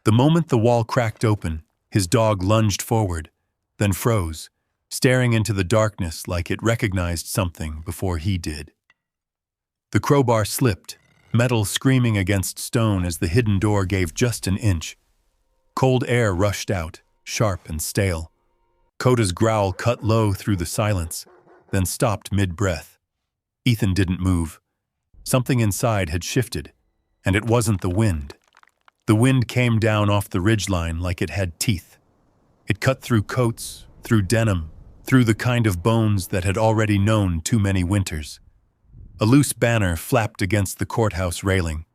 The moment the wall cracked open, his dog lunged forward, then froze, staring into the darkness like it recognized something before he did. The crowbar slipped, metal screaming against stone as the hidden door gave just an inch. Cold air rushed out, sharp and stale. Koda's growl cut low through the silence, then stopped mid-breath. Ethan didn't move. Something inside had shifted, and it wasn't the wind. The wind came down off the ridgeline like it had teeth. It cut through coats, through denim, through the kind of bones that had already known too many winters. A loose banner flapped against the courthouse railing,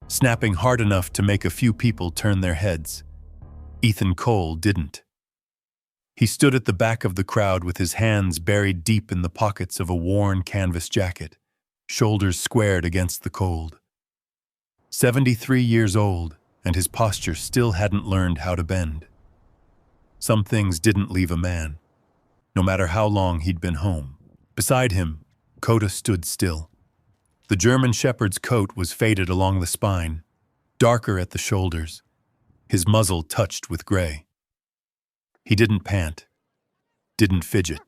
snapping hard enough to make a few people turn their heads. Ethan Cole didn't. He stood at the back of the crowd with his hands buried deep in the pockets of a worn canvas jacket, shoulders squared against the cold. 73 years old, and his posture still hadn't learned how to bend. Some things didn't leave a man, no matter how long he'd been home. Beside him, Koda stood still. The German shepherd's coat was faded along the spine, darker at the shoulders, his muzzle touched with gray. He didn't pant, didn't fidget.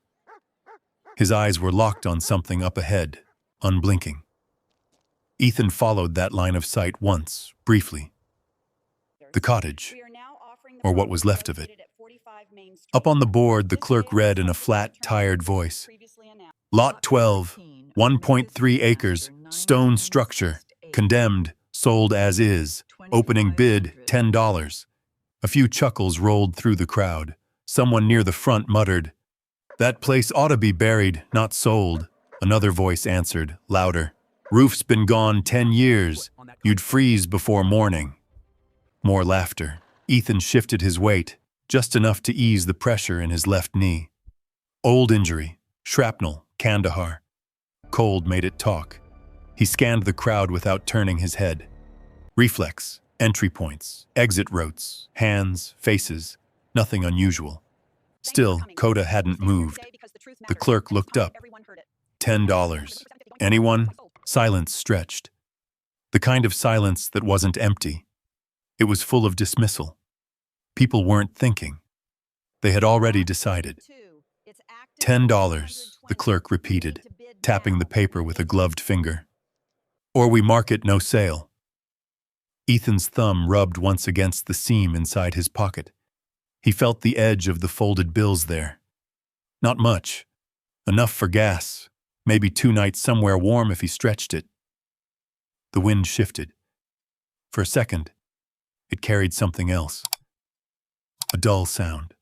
His eyes were locked on something up ahead, unblinking. Ethan followed that line of sight once, briefly. The cottage, or what was left of it. Up on the board, the clerk read in a flat, tired voice, Lot 12, 1.3 acres, stone structure, condemned, sold as is, opening bid $10. A few chuckles rolled through the crowd. Someone near the front muttered, "That place ought to be buried, not sold." Another voice answered, louder, "Roof's been gone 10 years. You'd freeze before morning." More laughter. Ethan shifted his weight, just enough to ease the pressure in his left knee. Old injury, shrapnel, Kandahar. Cold made it talk. He scanned the crowd without turning his head. Reflex, entry points, exit routes, hands, faces, nothing unusual. Still, Koda hadn't moved. The clerk looked up. $10. Anyone? Silence stretched. The kind of silence that wasn't empty. It was full of dismissal. People weren't thinking. They had already decided. $10, the clerk repeated, tapping the paper with a gloved finger. Or we mark it no sale. Ethan's thumb rubbed once against the seam inside his pocket. He felt the edge of the folded bills there. Not much. Enough for gas. Maybe 2 nights somewhere warm if he stretched it. The wind shifted. For a second, it carried something else. A dull sound.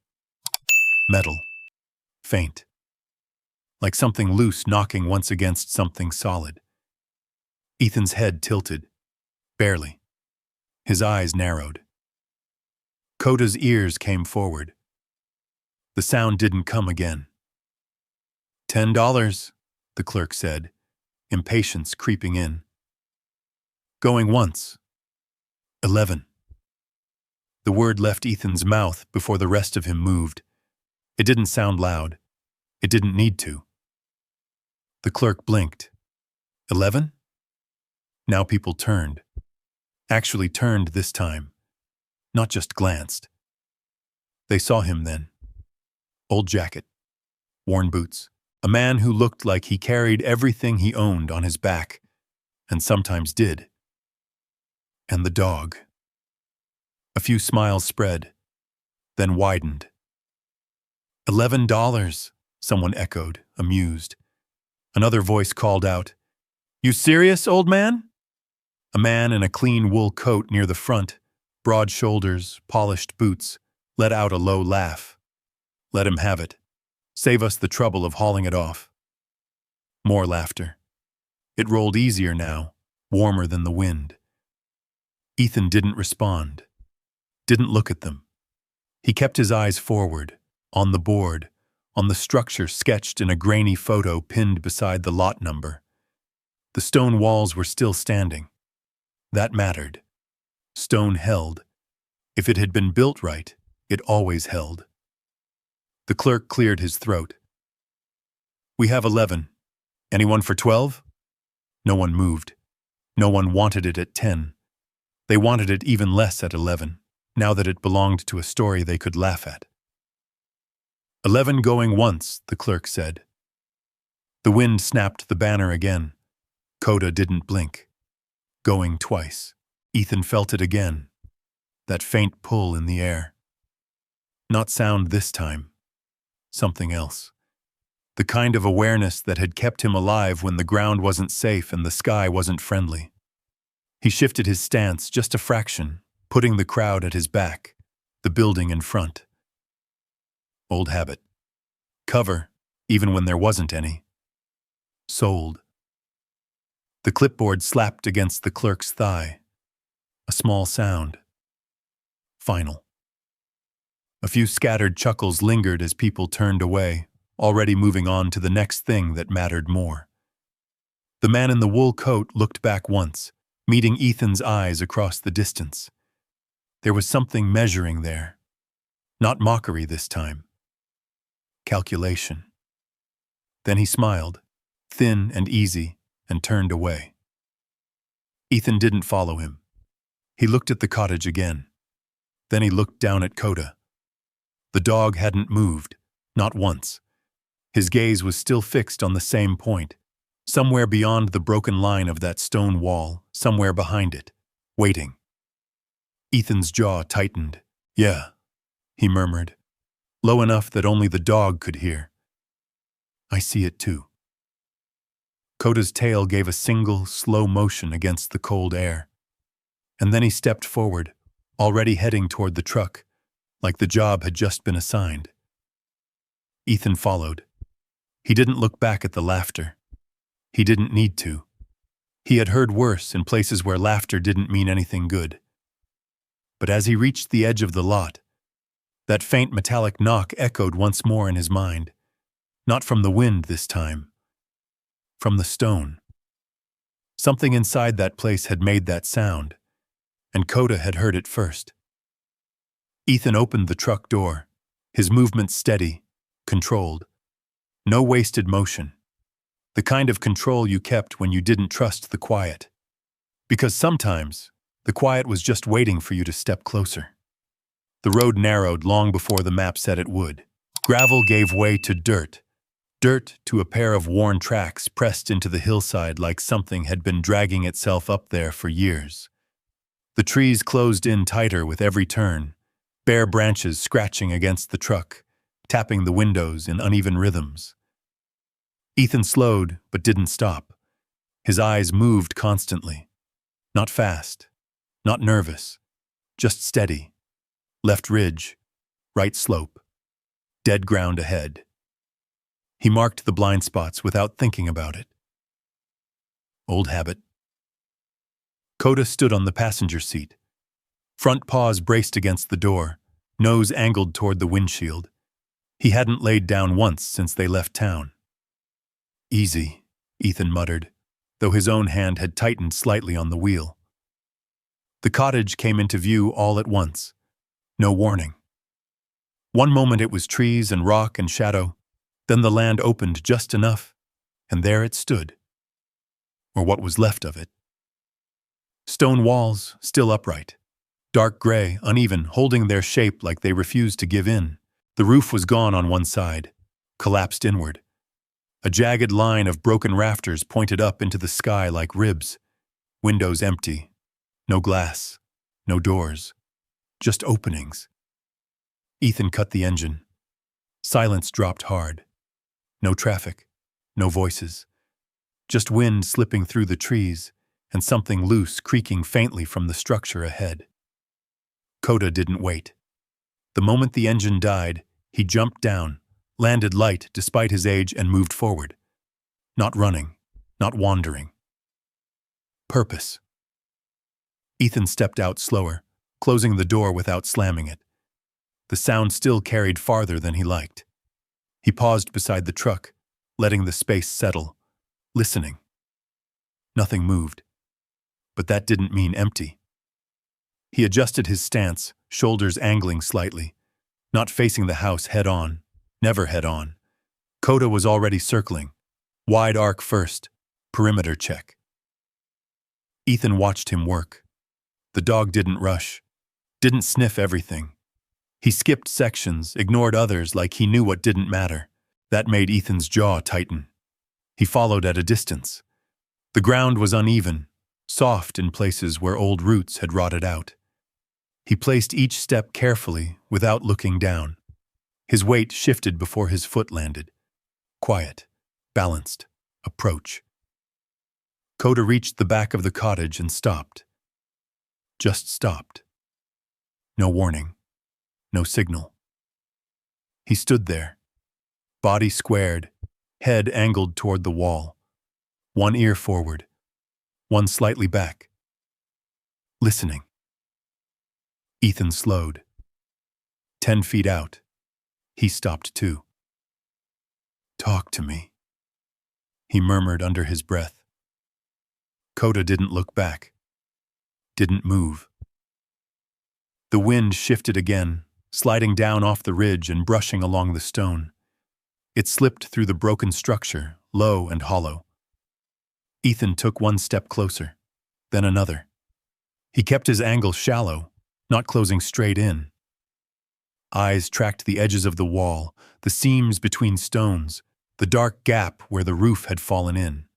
Metal. Faint. Like something loose knocking once against something solid. Ethan's head tilted. Barely. His eyes narrowed. Koda's ears came forward. The sound didn't come again. $10, the clerk said, impatience creeping in. Going once. 11. The word left Ethan's mouth before the rest of him moved. It didn't sound loud. It didn't need to. The clerk blinked. 11? Now people turned. Actually turned this time. Not just glanced. They saw him then. Old jacket. Worn boots. A man who looked like he carried everything he owned on his back, and sometimes did. And the dog. A few smiles spread, then widened. $11, someone echoed, amused. Another voice called out, "You serious, old man?" A man in a clean wool coat near the front, broad shoulders, polished boots, let out a low laugh. Let him have it. Save us the trouble of hauling it off. More laughter. It rolled easier now, warmer than the wind. Ethan didn't respond. Didn't look at them. He kept his eyes forward, on the board, on the structure sketched in a grainy photo pinned beside the lot number. The stone walls were still standing. That mattered. Stone held. If it had been built right, it always held. The clerk cleared his throat. "We have 11. Anyone for 12? No one moved. No one wanted it at 10. They wanted it even less at 11. now that it belonged to a story they could laugh at. 11 going once, the clerk said. The wind snapped the banner again. Koda didn't blink. Going twice. Ethan felt it again. That faint pull in the air. Not sound this time. Something else. The kind of awareness that had kept him alive when the ground wasn't safe and the sky wasn't friendly. He shifted his stance just a fraction, putting the crowd at his back, the building in front. Old habit. Cover, even when there wasn't any. Sold. The clipboard slapped against the clerk's thigh. A small sound. Final. A few scattered chuckles lingered as people turned away, already moving on to the next thing that mattered more. The man in the wool coat looked back once, meeting Ethan's eyes across the distance. There was something measuring there. Not mockery this time. Calculation. Then he smiled, thin and easy, and turned away. Ethan didn't follow him. He looked at the cottage again. Then he looked down at Koda. The dog hadn't moved, not once. His gaze was still fixed on the same point, somewhere beyond the broken line of that stone wall, somewhere behind it, waiting. Ethan's jaw tightened. Yeah, he murmured, low enough that only the dog could hear. I see it too. Koda's tail gave a single, slow motion against the cold air. And then he stepped forward, already heading toward the truck, like the job had just been assigned. Ethan followed. He didn't look back at the laughter. He didn't need to. He had heard worse in places where laughter didn't mean anything good. But as he reached the edge of the lot, that faint metallic knock echoed once more in his mind. Not from the wind this time. From the stone. Something inside that place had made that sound, and Koda had heard it first. Ethan opened the truck door, his movements steady, controlled. No wasted motion. The kind of control you kept when you didn't trust the quiet. Because sometimes, the quiet was just waiting for you to step closer. The road narrowed long before the map said it would. Gravel gave way to dirt. Dirt to a pair of worn tracks pressed into the hillside like something had been dragging itself up there for years. The trees closed in tighter with every turn, bare branches scratching against the truck, tapping the windows in uneven rhythms. Ethan slowed, but didn't stop. His eyes moved constantly. Not fast, not nervous, just steady. Left ridge, right slope, dead ground ahead. He marked the blind spots without thinking about it. Old habit. Koda stood on the passenger seat. Front paws braced against the door, nose angled toward the windshield. He hadn't laid down once since they left town. Easy, Ethan muttered, though his own hand had tightened slightly on the wheel. The cottage came into view all at once. No warning. One moment it was trees and rock and shadow, then the land opened just enough, and there it stood. Or what was left of it. Stone walls, still upright. Dark gray, uneven, holding their shape like they refused to give in. The roof was gone on one side, collapsed inward. A jagged line of broken rafters pointed up into the sky like ribs. Windows empty. No glass. No doors. Just openings. Ethan cut the engine. Silence dropped hard. No traffic. No voices. Just wind slipping through the trees and something loose creaking faintly from the structure ahead. Koda didn't wait. The moment the engine died, he jumped down, landed light despite his age and moved forward. Not running, not wandering. Purpose. Ethan stepped out slower, closing the door without slamming it. The sound still carried farther than he liked. He paused beside the truck, letting the space settle, listening. Nothing moved. But that didn't mean empty. He adjusted his stance, shoulders angling slightly, not facing the house head-on, never head-on. Koda was already circling. Wide arc first, perimeter check. Ethan watched him work. The dog didn't rush, didn't sniff everything. He skipped sections, ignored others like he knew what didn't matter. That made Ethan's jaw tighten. He followed at a distance. The ground was uneven, soft in places where old roots had rotted out. He placed each step carefully without looking down. His weight shifted before his foot landed. Quiet, balanced, approach. Koda reached the back of the cottage and stopped. Just stopped. No warning. No signal. He stood there, body squared, head angled toward the wall, one ear forward, one slightly back. Listening. Ethan slowed. 10 feet out, he stopped too. "Talk to me," he murmured under his breath. Koda didn't look back, didn't move. The wind shifted again, sliding down off the ridge and brushing along the stone. It slipped through the broken structure, low and hollow. Ethan took one step closer, then another. He kept his angle shallow, not closing straight in. Eyes tracked the edges of the wall, the seams between stones, the dark gap where the roof had fallen in.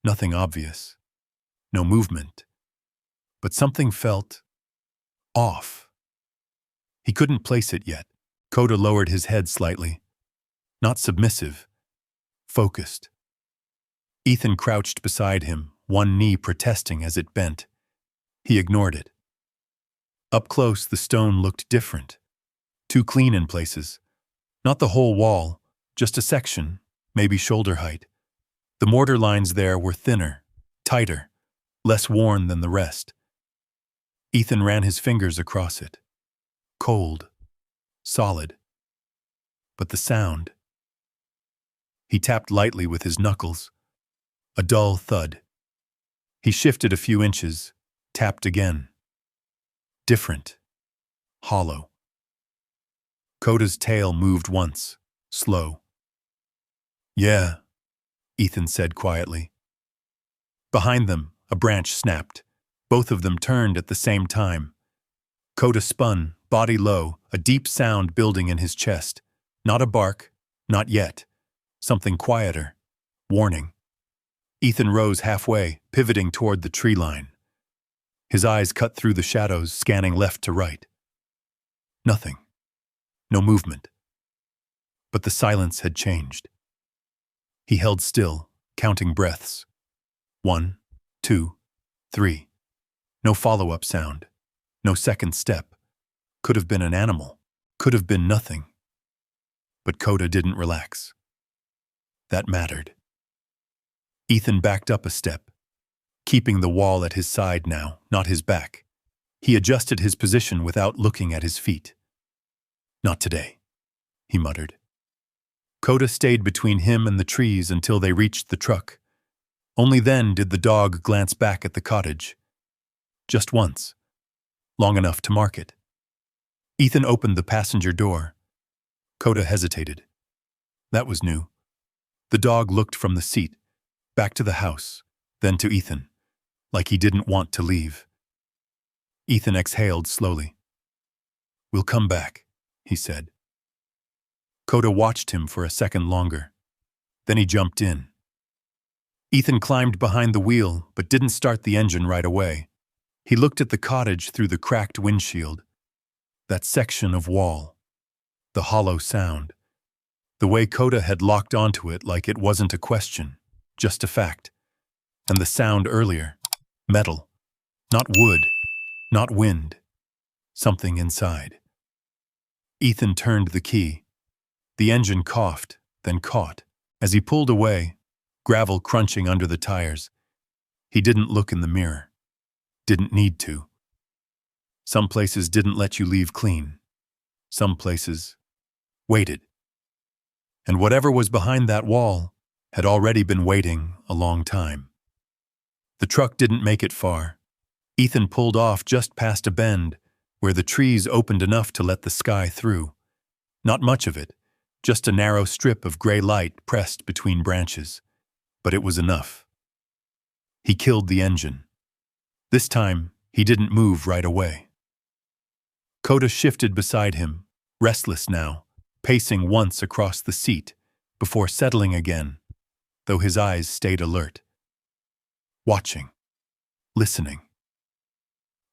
Nothing obvious. No movement. But something felt off. He couldn't place it yet. Koda lowered his head slightly. Not submissive. Focused. Ethan crouched beside him, one knee protesting as it bent. He ignored it. Up close, the stone looked different. Too clean in places. Not the whole wall, just a section, maybe shoulder height. The mortar lines there were thinner, tighter, less worn than the rest. Ethan ran his fingers across it. Cold. Solid. But the sound. He tapped lightly with his knuckles. A dull thud. He shifted a few inches, tapped again. Different. Hollow. Koda's tail moved once, slow. "Yeah," Ethan said quietly. Behind them, a branch snapped. Both of them turned at the same time. Koda spun, body low, a deep sound building in his chest. Not a bark, not yet. Something quieter. Warning. Ethan rose halfway, pivoting toward the tree line. His eyes cut through the shadows, scanning left to right. Nothing. No movement. But the silence had changed. He held still, counting breaths. 1, 2, 3. No follow-up sound. No second step. Could have been an animal. Could have been nothing. But Koda didn't relax. That mattered. Ethan backed up a step, keeping the wall at his side now, not his back. He adjusted his position without looking at his feet. "Not today," he muttered. Koda stayed between him and the trees until they reached the truck. Only then did the dog glance back at the cottage. Just once. Long enough to mark it. Ethan opened the passenger door. Koda hesitated. That was new. The dog looked from the seat, back to the house, then to Ethan, like he didn't want to leave. Ethan exhaled slowly. "We'll come back," he said. Koda watched him for a second longer. Then he jumped in. Ethan climbed behind the wheel, but didn't start the engine right away. He looked at the cottage through the cracked windshield. That section of wall. The hollow sound. The way Koda had locked onto it like it wasn't a question, just a fact. And the sound earlier. Metal. Not wood. Not wind. Something inside. Ethan turned the key. The engine coughed, then caught. As he pulled away, gravel crunching under the tires. He didn't look in the mirror. Didn't need to. Some places didn't let you leave clean. Some places waited. And whatever was behind that wall had already been waiting a long time. The truck didn't make it far. Ethan pulled off just past a bend where the trees opened enough to let the sky through. Not much of it, just a narrow strip of gray light pressed between branches. But it was enough. He killed the engine. This time, he didn't move right away. Koda shifted beside him, restless now, pacing once across the seat, before settling again, though his eyes stayed alert. Watching. Listening.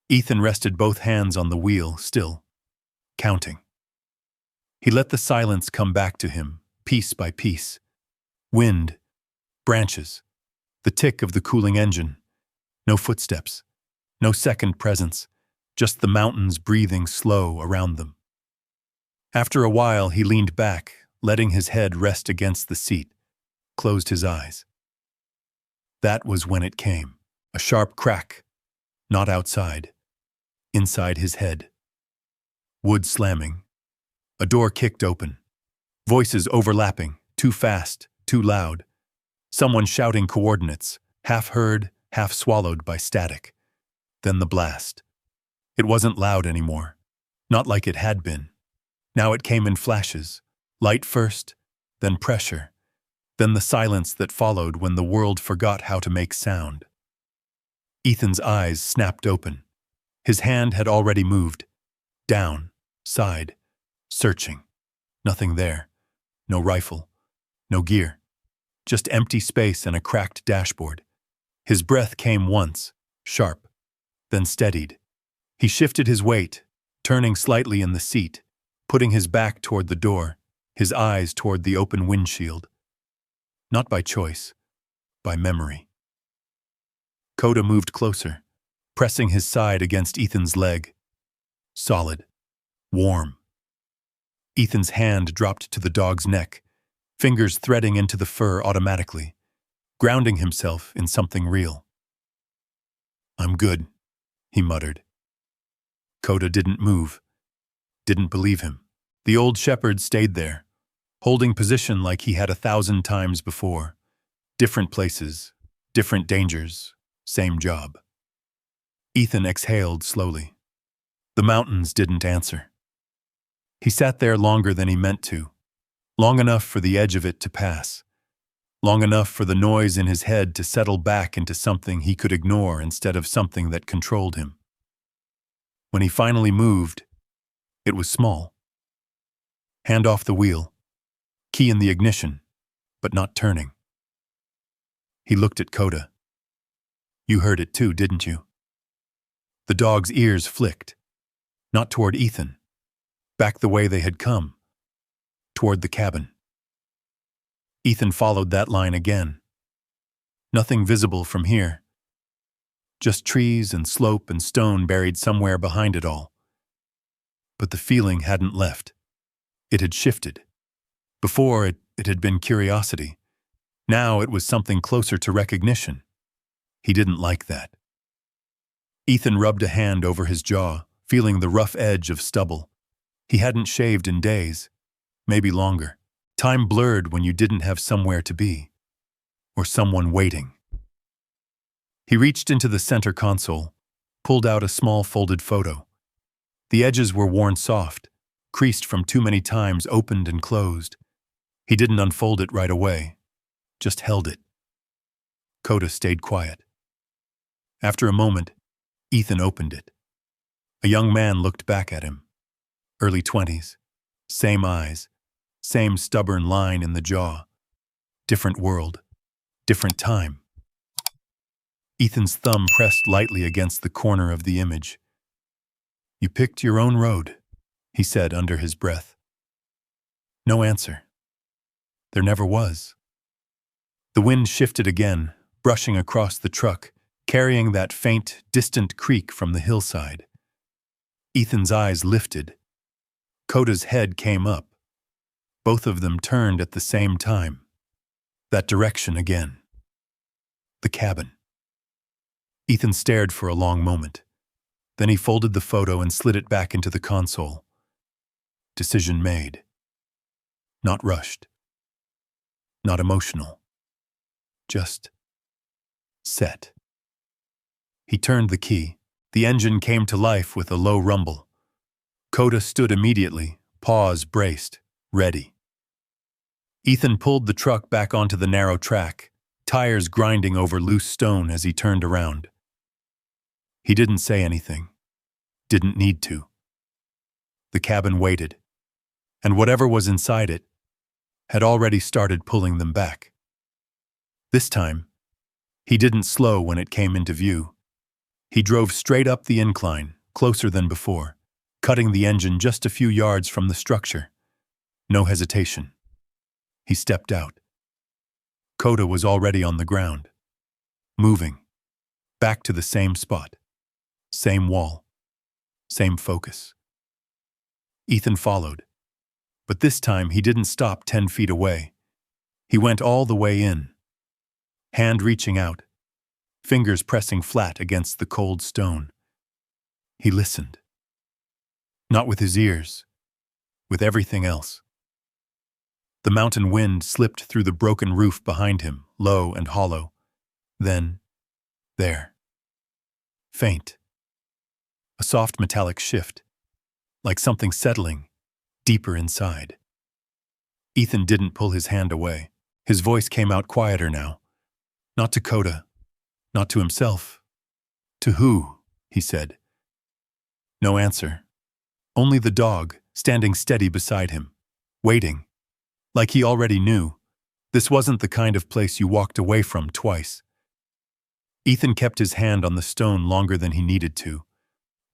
Ethan rested both hands on the wheel, still, counting. He let the silence come back to him, piece by piece. Wind, branches, the tick of the cooling engine. No footsteps, no second presence, just the mountains breathing slow around them. After a while, he leaned back, letting his head rest against the seat, closed his eyes. That was when it came, a sharp crack, not outside, inside his head. Wood slamming. A door kicked open. Voices overlapping, too fast, too loud. Someone shouting coordinates, half heard, half swallowed by static. Then the blast. It wasn't loud anymore, not like it had been. Now it came in flashes, light first, then pressure, then the silence that followed when the world forgot how to make sound. Ethan's eyes snapped open. His hand had already moved. Down, side, searching. Nothing there. No rifle. No gear. Just empty space and a cracked dashboard. His breath came once, sharp, then steadied. He shifted his weight, turning slightly in the seat, putting his back toward the door, his eyes toward the open windshield. Not by choice, by memory. Koda moved closer, pressing his side against Ethan's leg. Solid. Warm. Ethan's hand dropped to the dog's neck, fingers threading into the fur automatically, grounding himself in something real. "I'm good," he muttered. Koda didn't move, didn't believe him. The old shepherd stayed there, holding position like he had 1,000 times before. Different places, different dangers, same job. Ethan exhaled slowly. The mountains didn't answer. He sat there longer than he meant to, long enough for the edge of it to pass, long enough for the noise in his head to settle back into something he could ignore instead of something that controlled him. When he finally moved, it was small. Hand off the wheel, key in the ignition, but not turning. He looked at Koda. "You heard it too, didn't you?" The dog's ears flicked, not toward Ethan, back the way they had come, toward the cabin. Ethan followed that line again. Nothing visible from here. Just trees and slope and stone buried somewhere behind it all. But the feeling hadn't left. It had shifted. Before, it had been curiosity. Now it was something closer to recognition. He didn't like that. Ethan rubbed a hand over his jaw, feeling the rough edge of stubble. He hadn't shaved in days, maybe longer. Time blurred when you didn't have somewhere to be, or someone waiting. He reached into the center console, pulled out a small folded photo. The edges were worn soft, creased from too many times opened and closed. He didn't unfold it right away, just held it. Koda stayed quiet. After a moment, Ethan opened it. A young man looked back at him. Early 20s, same eyes, same stubborn line in the jaw. Different world, different time. Ethan's thumb pressed lightly against the corner of the image. "You picked your own road," he said under his breath. No answer. There never was. The wind shifted again, brushing across the truck, carrying that faint, distant creak from the hillside. Ethan's eyes lifted. Koda's head came up. Both of them turned at the same time. That direction again. The cabin. Ethan stared for a long moment. Then he folded the photo and slid it back into the console. Decision made. Not rushed. Not emotional. Just set. He turned the key. The engine came to life with a low rumble. Koda stood immediately, paws braced, ready. Ethan pulled the truck back onto the narrow track, tires grinding over loose stone as he turned around. He didn't say anything. Didn't need to. The cabin waited, and whatever was inside it had already started pulling them back. This time, he didn't slow when it came into view. He drove straight up the incline, closer than before, cutting the engine just a few yards from the structure. No hesitation. He stepped out. Koda was already on the ground, moving, back to the same spot, same wall, same focus. Ethan followed, but this time he didn't stop 10 feet away. He went all the way in, hand reaching out, fingers pressing flat against the cold stone. He listened. Not with his ears, with everything else. The mountain wind slipped through the broken roof behind him, low and hollow. Then, there. Faint. A soft metallic shift, like something settling deeper inside. Ethan didn't pull his hand away. His voice came out quieter now. Not to Koda, not to himself. To who? He said. No answer. Only the dog, standing steady beside him, waiting. Like he already knew, this wasn't the kind of place you walked away from twice. Ethan kept his hand on the stone longer than he needed to.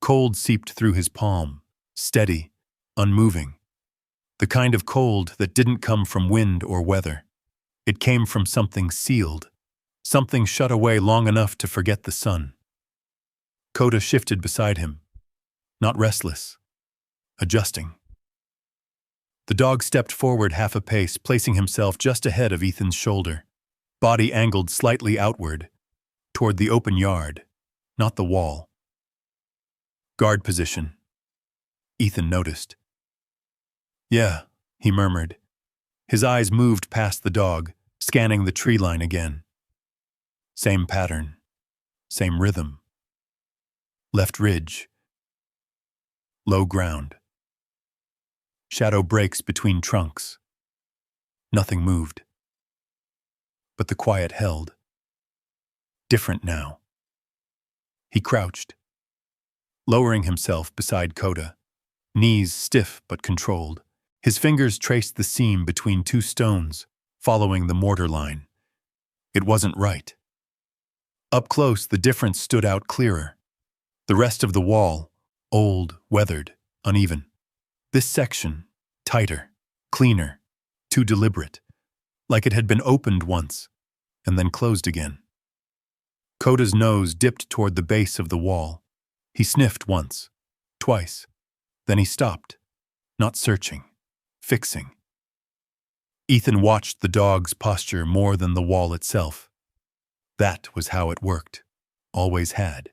Cold seeped through his palm, steady, unmoving. The kind of cold that didn't come from wind or weather. It came from something sealed, something shut away long enough to forget the sun. Koda shifted beside him, not restless, adjusting. The dog stepped forward half a pace, placing himself just ahead of Ethan's shoulder, body angled slightly outward, toward the open yard, not the wall. Guard position. Ethan noticed. Yeah, he murmured. His eyes moved past the dog, scanning the tree line again. Same pattern, same rhythm. Left ridge. Low ground. Shadow breaks between trunks. Nothing moved. But the quiet held. Different now. He crouched, lowering himself beside Koda, knees stiff but controlled. His fingers traced the seam between two stones, following the mortar line. It wasn't right. Up close, the difference stood out clearer. The rest of the wall, old, weathered, uneven. This section, tighter, cleaner, too deliberate, like it had been opened once, and then closed again. Koda's nose dipped toward the base of the wall. He sniffed once, twice. Then he stopped, not searching, fixing. Ethan watched the dog's posture more than the wall itself. That was how it worked, always had.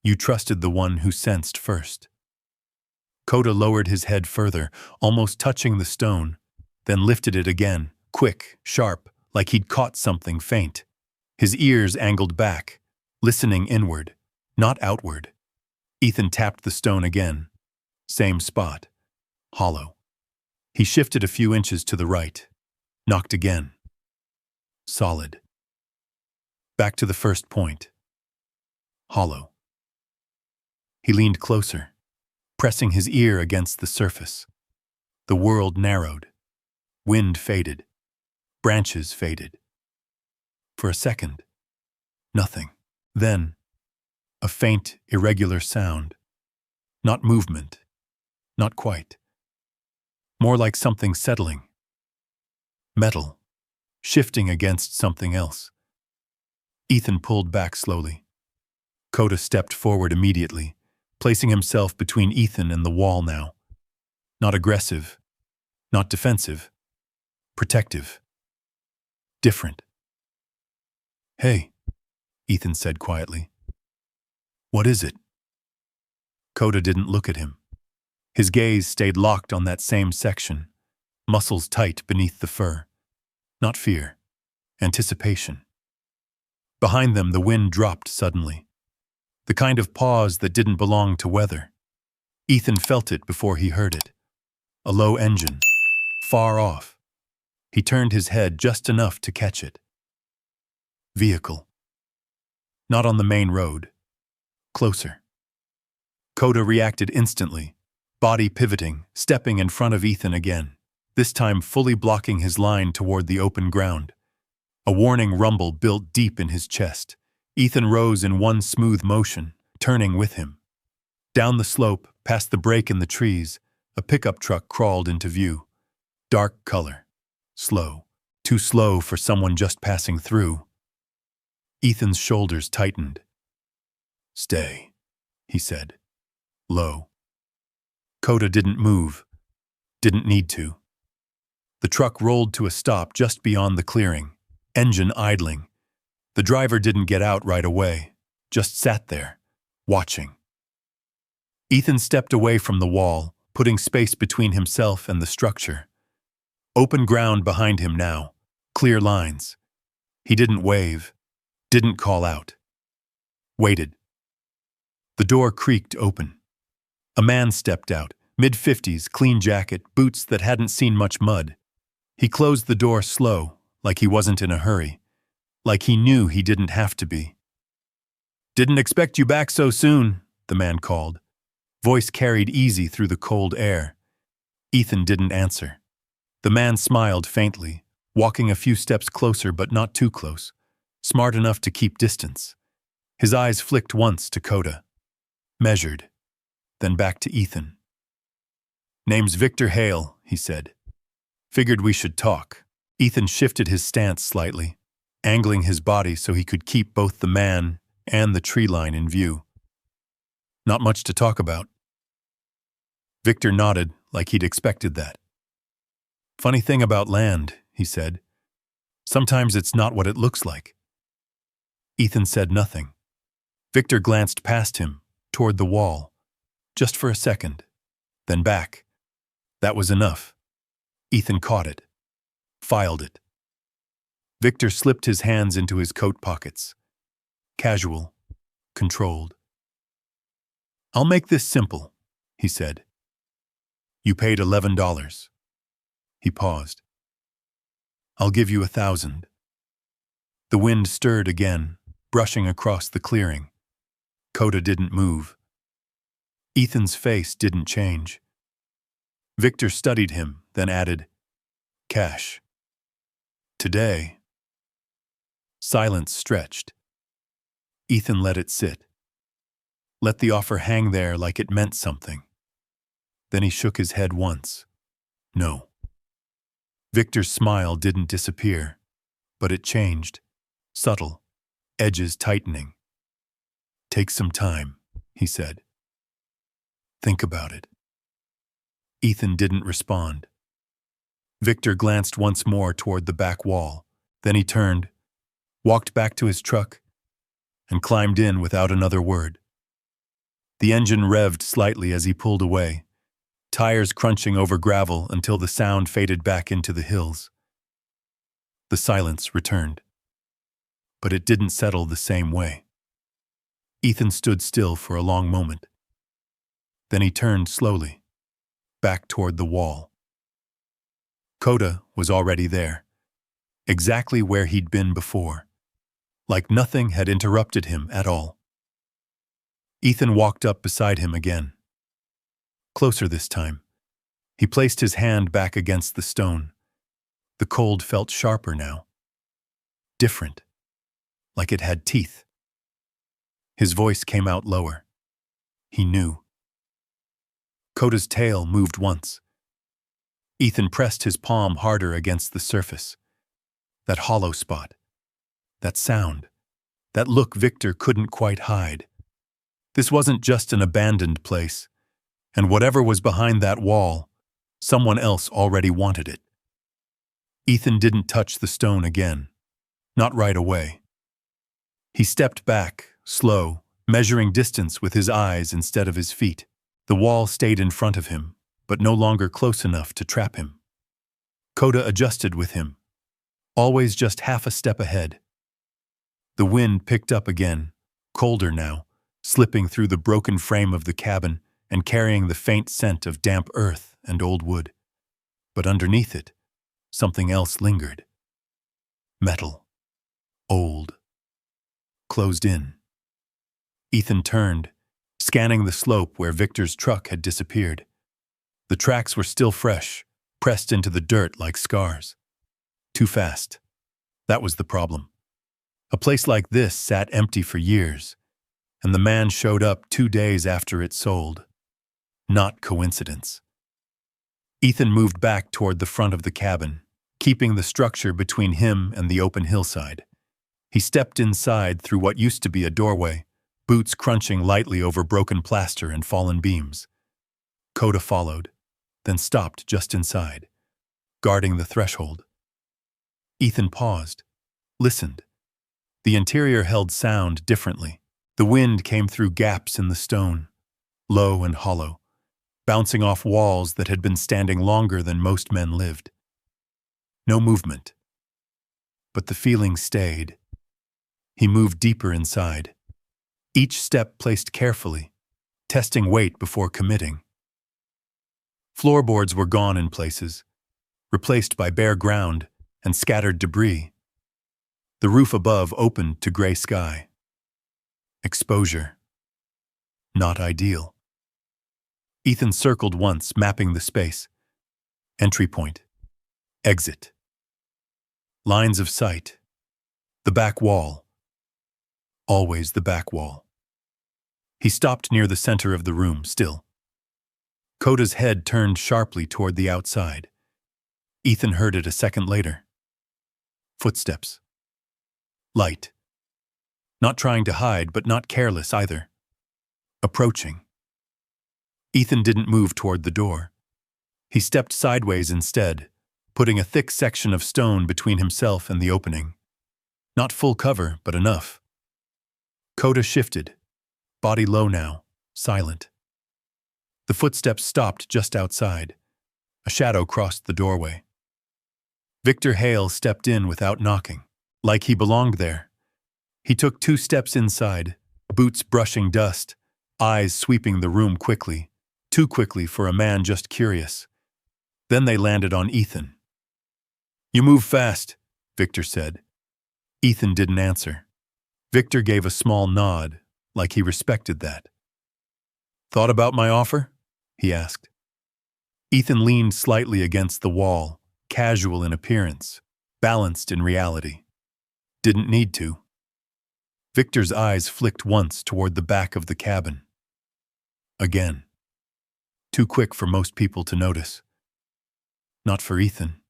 You trusted the one who sensed first. Koda lowered his head further, almost touching the stone, then lifted it again, quick, sharp, like he'd caught something faint. His ears angled back, listening inward, not outward. Ethan tapped the stone again. Same spot. Hollow. He shifted a few inches to the right. Knocked again. Solid. Back to the first point. Hollow. He leaned closer, pressing his ear against the surface. The world narrowed. Wind faded. Branches faded. For a second, nothing. Then, a faint, irregular sound. Not movement. Not quite. More like something settling. Metal, shifting against something else. Ethan pulled back slowly. Koda stepped forward immediately, placing himself between Ethan and the wall now. Not aggressive, not defensive, protective. Different. Hey, Ethan said quietly. What is it? Koda didn't look at him. His gaze stayed locked on that same section, muscles tight beneath the fur. Not fear, anticipation. Behind them, the wind dropped suddenly. The kind of pause that didn't belong to weather. Ethan felt it before he heard it. A low engine, far off. He turned his head just enough to catch it. Vehicle. Not on the main road. Closer. Koda reacted instantly, body pivoting, stepping in front of Ethan again, this time fully blocking his line toward the open ground. A warning rumble built deep in his chest. Ethan rose in one smooth motion, turning with him. Down the slope, past the break in the trees, a pickup truck crawled into view. Dark color. Slow. Too slow for someone just passing through. Ethan's shoulders tightened. "Stay," he said, low. Koda didn't move. Didn't need to. The truck rolled to a stop just beyond the clearing, engine idling. The driver didn't get out right away, just sat there, watching. Ethan stepped away from the wall, putting space between himself and the structure. Open ground behind him now, clear lines. He didn't wave, didn't call out. Waited. The door creaked open. A man stepped out, mid-50s, clean jacket, boots that hadn't seen much mud. He closed the door slow, like he wasn't in a hurry, like he knew he didn't have to be. "Didn't expect you back so soon," the man called. Voice carried easy through the cold air. Ethan didn't answer. The man smiled faintly, walking a few steps closer but not too close, smart enough to keep distance. His eyes flicked once to Koda. Measured, then back to Ethan. "Name's Victor Hale," he said. "Figured we should talk." Ethan shifted his stance slightly, angling his body so he could keep both the man and the tree line in view. "Not much to talk about." Victor nodded like he'd expected that. "Funny thing about land," he said. "Sometimes it's not what it looks like." Ethan said nothing. Victor glanced past him, toward the wall, just for a second, then back. That was enough. Ethan caught it, filed it. Victor slipped his hands into his coat pockets. Casual, controlled. "I'll make this simple," he said. "You paid $11. He paused. "I'll give you 1,000. The wind stirred again, brushing across the clearing. Koda didn't move. Ethan's face didn't change. Victor studied him, then added, "Cash. Today." Silence stretched. Ethan let it sit. Let the offer hang there like it meant something. Then he shook his head once. No. Victor's smile didn't disappear, but it changed. Subtle, edges tightening. "Take some time," he said. "Think about it." Ethan didn't respond. Victor glanced once more toward the back wall. Then he turned, walked back to his truck, and climbed in without another word. The engine revved slightly as he pulled away, tires crunching over gravel until the sound faded back into the hills. The silence returned. But it didn't settle the same way. Ethan stood still for a long moment. Then he turned slowly, back toward the wall. Koda was already there, exactly where he'd been before, like nothing had interrupted him at all. Ethan walked up beside him again. Closer this time. He placed his hand back against the stone. The cold felt sharper now. Different. Like it had teeth. His voice came out lower. He knew. Koda's tail moved once. Ethan pressed his palm harder against the surface. That hollow spot. That sound. That look Victor couldn't quite hide. This wasn't just an abandoned place. And whatever was behind that wall, someone else already wanted it. Ethan didn't touch the stone again. Not right away. He stepped back, slow, measuring distance with his eyes instead of his feet. The wall stayed in front of him, but no longer close enough to trap him. Koda adjusted with him, always just half a step ahead. The wind picked up again, colder now, slipping through the broken frame of the cabin and carrying the faint scent of damp earth and old wood. But underneath it, something else lingered. Metal. Old. Closed in. Ethan turned, scanning the slope where Victor's truck had disappeared. The tracks were still fresh, pressed into the dirt like scars. Too fast. That was the problem. A place like this sat empty for years, and the man showed up 2 days after it sold. Not coincidence. Ethan moved back toward the front of the cabin, keeping the structure between him and the open hillside. He stepped inside through what used to be a doorway, boots crunching lightly over broken plaster and fallen beams. Koda followed, then stopped just inside, guarding the threshold. Ethan paused, listened. The interior held sound differently. The wind came through gaps in the stone, low and hollow, bouncing off walls that had been standing longer than most men lived. No movement. But the feeling stayed. He moved deeper inside, each step placed carefully, testing weight before committing. Floorboards were gone in places, replaced by bare ground and scattered debris. The roof above opened to gray sky. Exposure. Not ideal. Ethan circled once, mapping the space. Entry point. Exit. Lines of sight. The back wall. Always the back wall. He stopped near the center of the room, still. Koda's head turned sharply toward the outside. Ethan heard it a second later. Footsteps. Light. Not trying to hide, but not careless either. Approaching. Ethan didn't move toward the door. He stepped sideways instead, putting a thick section of stone between himself and the opening. Not full cover, but enough. Koda shifted, body low now, silent. The footsteps stopped just outside. A shadow crossed the doorway. Victor Hale stepped in without knocking, like he belonged there. He took 2 steps inside, boots brushing dust, eyes sweeping the room quickly, too quickly for a man just curious. Then they landed on Ethan. "You move fast," Victor said. Ethan didn't answer. Victor gave a small nod, like he respected that. "Thought about my offer?" he asked. Ethan leaned slightly against the wall, casual in appearance, balanced in reality. Didn't need to. Victor's eyes flicked once toward the back of the cabin. Again. Too quick for most people to notice. Not for Ethan.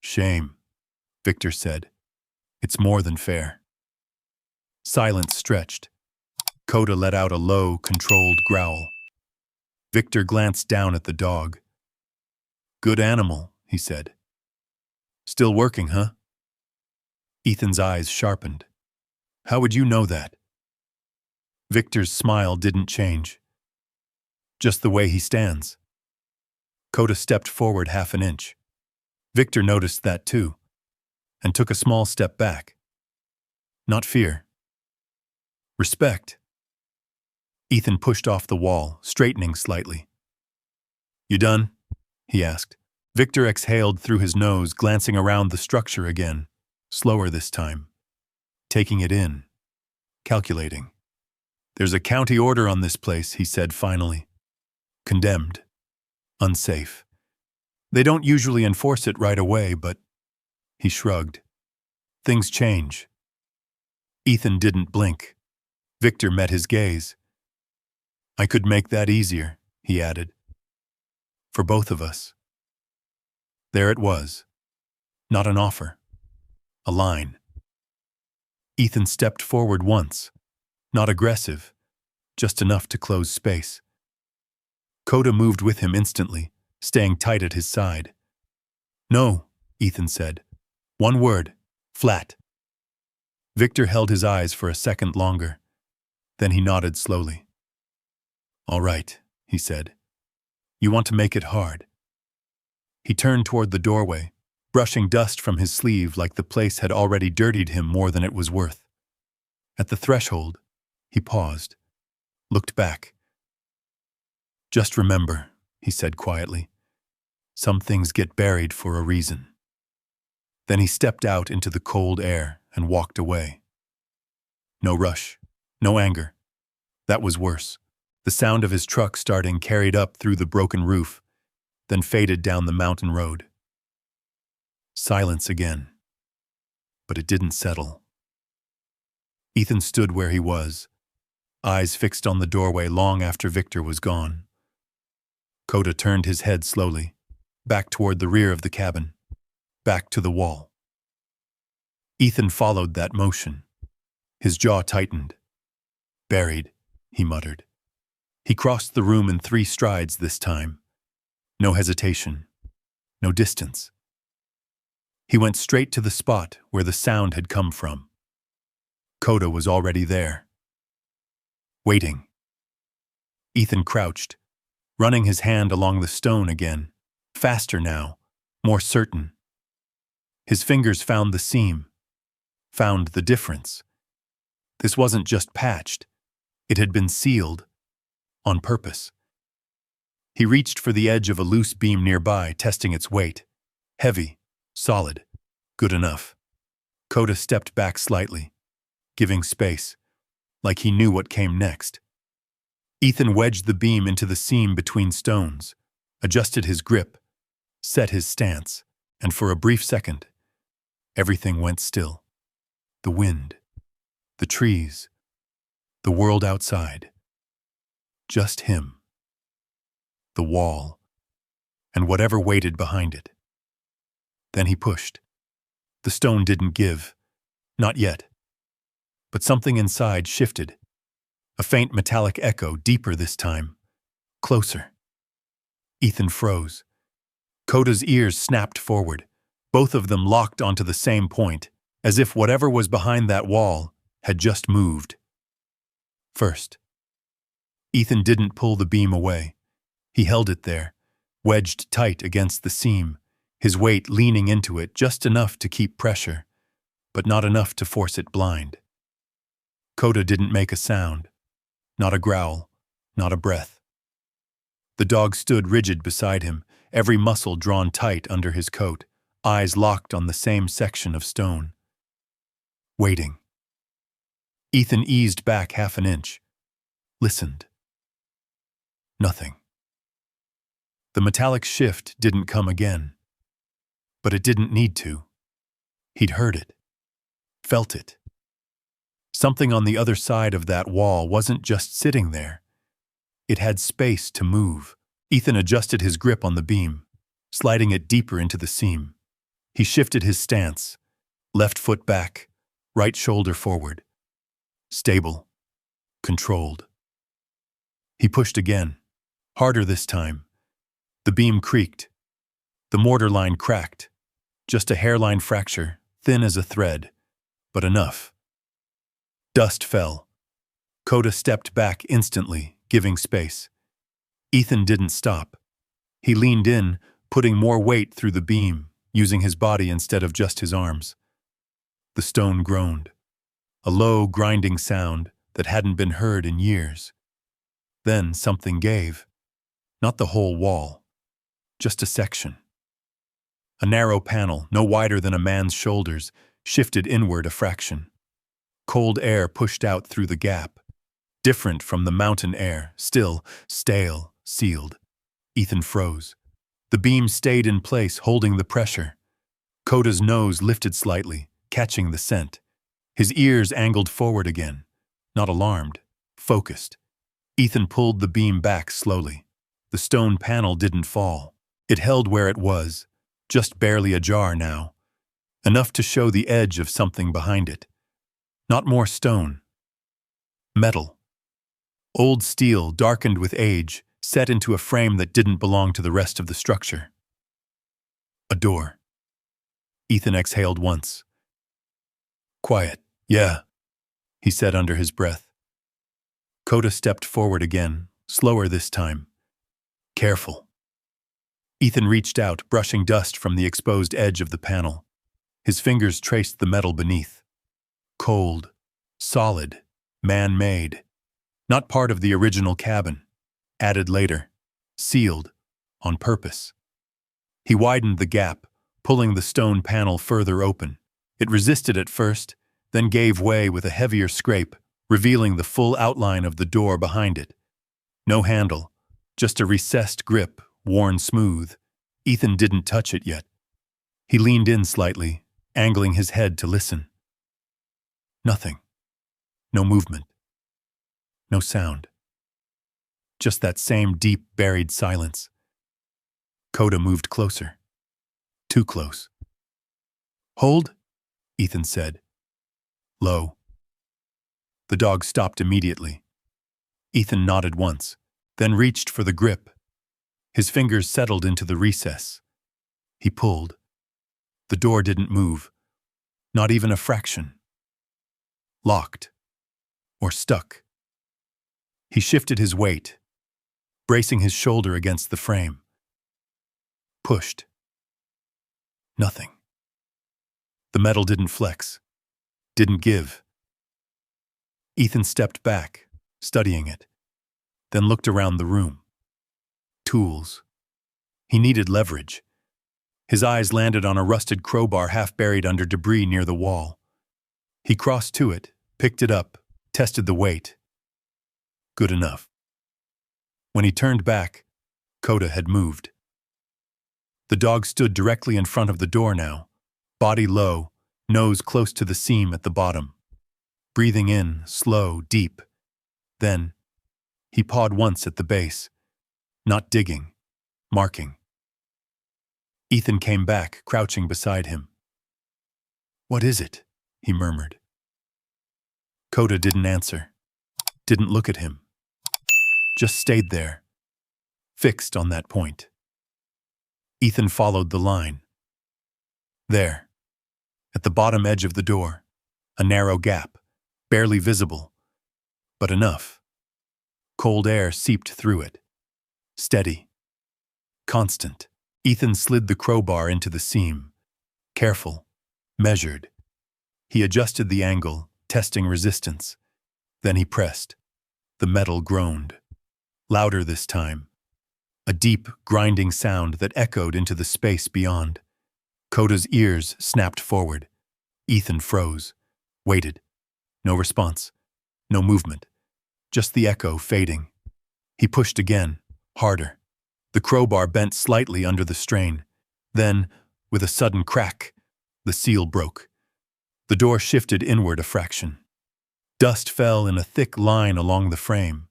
"Shame," Victor said. "It's more than fair." Silence stretched. Koda let out a low, controlled growl. Victor glanced down at the dog. "Good animal," he said. "Still working, huh?" Ethan's eyes sharpened. "How would you know that?" Victor's smile didn't change. "Just the way he stands." Koda stepped forward half an inch. Victor noticed that too, and took a small step back. Not fear. Respect. Ethan pushed off the wall, straightening slightly. "You done?" he asked. Victor exhaled through his nose, glancing around the structure again, slower this time. Taking it in. Calculating. "There's a county order on this place," he said finally. "Condemned. Unsafe. They don't usually enforce it right away, but..." He shrugged. "Things change." Ethan didn't blink. Victor met his gaze. "I could make that easier," he added. "For both of us." There it was. Not an offer. A line. Ethan stepped forward once. Not aggressive, just enough to close space. Koda moved with him instantly, staying tight at his side. "No," Ethan said. "One word. Flat." Victor held his eyes for a second longer. Then he nodded slowly. "All right," he said. "You want to make it hard." He turned toward the doorway, brushing dust from his sleeve like the place had already dirtied him more than it was worth. At the threshold, he paused, looked back. "Just remember," he said quietly, "some things get buried for a reason." Then he stepped out into the cold air and walked away. No rush, no anger. That was worse. The sound of his truck starting carried up through the broken roof, then faded down the mountain road. Silence again. But it didn't settle. Ethan stood where he was, eyes fixed on the doorway long after Victor was gone. Koda turned his head slowly, back toward the rear of the cabin, back to the wall. Ethan followed that motion. His jaw tightened. Buried, he muttered. He crossed the room in 3 strides this time. No hesitation, no distance. He went straight to the spot where the sound had come from. Koda was already there. Waiting. Ethan crouched, running his hand along the stone again, faster now, more certain. His fingers found the seam, found the difference. This wasn't just patched. It had been sealed, on purpose. He reached for the edge of a loose beam nearby, testing its weight. Heavy, solid, good enough. Koda stepped back slightly, giving space, like he knew what came next. Ethan wedged the beam into the seam between stones, adjusted his grip, set his stance, and for a brief second, everything went still. The wind, the trees, the world outside. Just him. The wall, and whatever waited behind it. Then he pushed. The stone didn't give. Not yet. But something inside shifted. A faint metallic echo, deeper this time. Closer. Ethan froze. Koda's ears snapped forward, both of them locked onto the same point, as if whatever was behind that wall had just moved. First. Ethan didn't pull the beam away. He held it there, wedged tight against the seam, his weight leaning into it just enough to keep pressure, but not enough to force it blind. Koda didn't make a sound, not a growl, not a breath. The dog stood rigid beside him, every muscle drawn tight under his coat, eyes locked on the same section of stone. Waiting. Ethan eased back half an inch, listened. Nothing. The metallic shift didn't come again. But it didn't need to. He'd heard it. Felt it. Something on the other side of that wall wasn't just sitting there. It had space to move. Ethan adjusted his grip on the beam, sliding it deeper into the seam. He shifted his stance, left foot back, right shoulder forward. Stable. Controlled. He pushed again, harder this time. The beam creaked. The mortar line cracked. Just a hairline fracture, thin as a thread, but enough. Dust fell. Koda stepped back instantly, giving space. Ethan didn't stop. He leaned in, putting more weight through the beam, using his body instead of just his arms. The stone groaned, a low, grinding sound that hadn't been heard in years. Then something gave. Not the whole wall. Just a section. A narrow panel, no wider than a man's shoulders, shifted inward a fraction. Cold air pushed out through the gap. Different from the mountain air, still, stale, sealed. Ethan froze. The beam stayed in place, holding the pressure. Koda's nose lifted slightly, catching the scent. His ears angled forward again. Not alarmed, focused. Ethan pulled the beam back slowly. The stone panel didn't fall. It held where it was, just barely ajar now, enough to show the edge of something behind it. Not more stone. Metal. Old steel, darkened with age, set into a frame that didn't belong to the rest of the structure. A door. Ethan exhaled once. Quiet, yeah, he said under his breath. Koda stepped forward again, slower this time. Careful. Ethan reached out, brushing dust from the exposed edge of the panel. His fingers traced the metal beneath. Cold, solid, man-made. Not part of the original cabin. Added later. Sealed. On purpose. He widened the gap, pulling the stone panel further open. It resisted at first, then gave way with a heavier scrape, revealing the full outline of the door behind it. No handle, just a recessed grip, worn smooth. Ethan didn't touch it yet. He leaned in slightly, angling his head to listen. Nothing. No movement. No sound. Just that same deep, buried silence. Koda moved closer. Too close. "Hold," Ethan said. Low. The dog stopped immediately. Ethan nodded once, then reached for the grip. His fingers settled into the recess. He pulled. The door didn't move, not even a fraction. Locked. Or stuck. He shifted his weight, bracing his shoulder against the frame. Pushed. Nothing. The metal didn't flex, didn't give. Ethan stepped back, studying it, then looked around the room. Tools. He needed leverage. His eyes landed on a rusted crowbar half buried under debris near the wall. He crossed to it, picked it up, tested the weight. Good enough. When he turned back, Koda had moved. The dog stood directly in front of the door now, body low, nose close to the seam at the bottom. Breathing in, slow, deep. Then, he pawed once at the base, not digging, marking. Ethan came back, crouching beside him. "What is it?" he murmured. Koda didn't answer, didn't look at him. Just stayed there, fixed on that point. Ethan followed the line. There, at the bottom edge of the door, a narrow gap, barely visible, but enough. Cold air seeped through it. Steady. Constant. Ethan slid the crowbar into the seam. Careful. Measured. He adjusted the angle, testing resistance. Then he pressed. The metal groaned. Louder this time. A deep, grinding sound that echoed into the space beyond. Koda's ears snapped forward. Ethan froze. Waited. No response. No movement. Just the echo fading. He pushed again, harder. The crowbar bent slightly under the strain. Then, with a sudden crack, the seal broke. The door shifted inward a fraction. Dust fell in a thick line along the frame.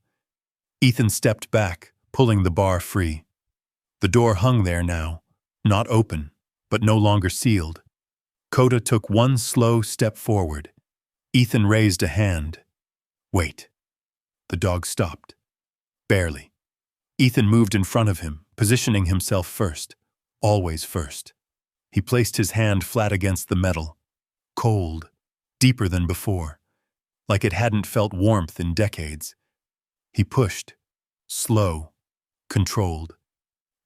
Ethan stepped back, pulling the bar free. The door hung there now, not open, but no longer sealed. Koda took one slow step forward. Ethan raised a hand. Wait. The dog stopped. Barely. Ethan moved in front of him, positioning himself first. Always first. He placed his hand flat against the metal. Cold. Deeper than before. Like it hadn't felt warmth in decades. He pushed. Slow. Controlled.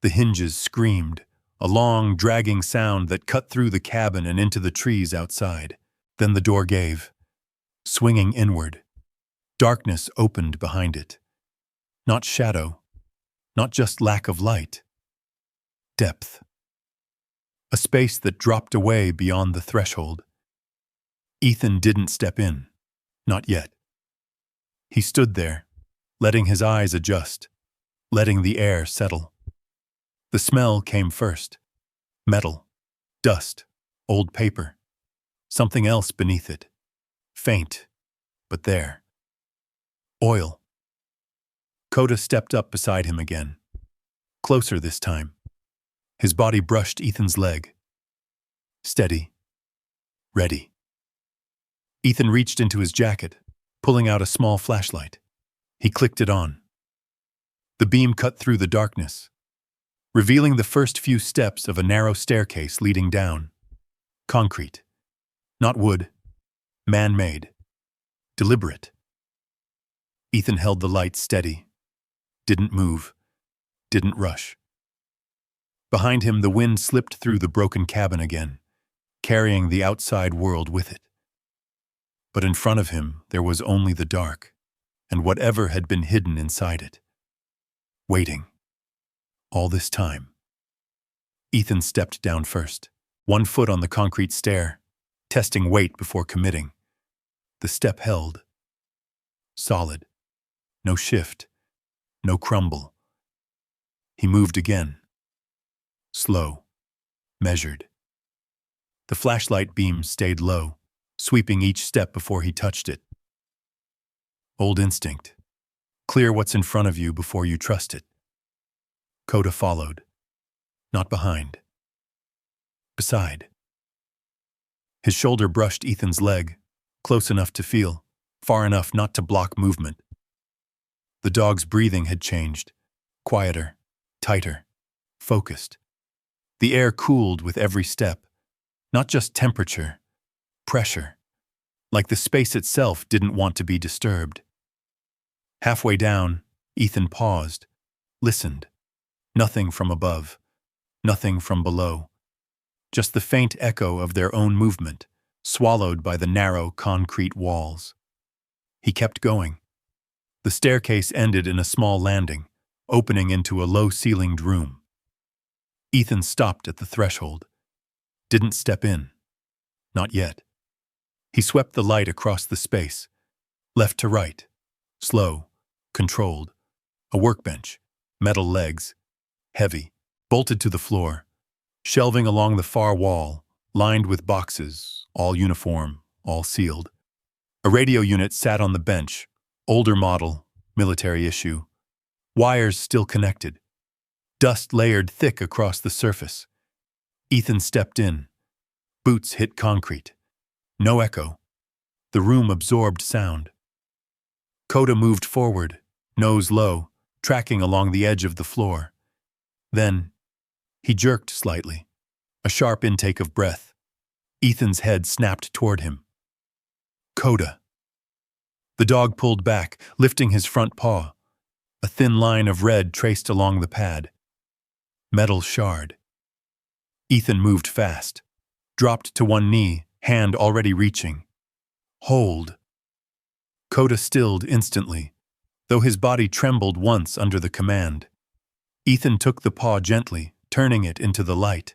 The hinges screamed, a long, dragging sound that cut through the cabin and into the trees outside. Then the door gave, swinging inward. Darkness opened behind it. Not shadow, not just lack of light. Depth. A space that dropped away beyond the threshold. Ethan didn't step in, not yet. He stood there, letting his eyes adjust, letting the air settle. The smell came first. Metal, dust, old paper. Something else beneath it. Faint, but there. Oil. Koda stepped up beside him again. Closer this time. His body brushed Ethan's leg. Steady. Ready. Ethan reached into his jacket, pulling out a small flashlight. He clicked it on. The beam cut through the darkness, revealing the first few steps of a narrow staircase leading down. Concrete. Not wood. Man-made. Deliberate. Ethan held the light steady. Didn't move. Didn't rush. Behind him, the wind slipped through the broken cabin again, carrying the outside world with it. But in front of him, there was only the dark, and whatever had been hidden inside it. Waiting. All this time. Ethan stepped down first, one foot on the concrete stair, testing weight before committing. The step held. Solid. No shift. no crumble. He moved again. Slow, measured. The flashlight beam stayed low, sweeping each step before he touched it. Old instinct. Clear what's in front of you before you trust it. Koda followed. Not behind. Beside. His shoulder brushed Ethan's leg, close enough to feel, far enough not to block movement. The dog's breathing had changed. Quieter, tighter, focused. The air cooled with every step. Not just temperature, pressure. Like the space itself didn't want to be disturbed. Halfway down, Ethan paused, listened. Nothing from above, nothing from below. Just the faint echo of their own movement, swallowed by the narrow concrete walls. He kept going. The staircase ended in a small landing, opening into a low-ceilinged room. Ethan stopped at the threshold. Didn't step in. Not yet. He swept the light across the space, left to right, slow, controlled. A workbench, metal legs, heavy, bolted to the floor, shelving along the far wall, lined with boxes, all uniform, all sealed. A radio unit sat on the bench, older model, military issue. Wires still connected. Dust layered thick across the surface. Ethan stepped in. Boots hit concrete. No echo. The room absorbed sound. Koda moved forward, nose low, tracking along the edge of the floor. Then, he jerked slightly. A sharp intake of breath. Ethan's head snapped toward him. Koda. The dog pulled back, lifting his front paw. A thin line of red traced along the pad. Metal shard. Ethan moved fast. Dropped to one knee, hand already reaching. Hold. Koda stilled instantly, though his body trembled once under the command. Ethan took the paw gently, turning it into the light.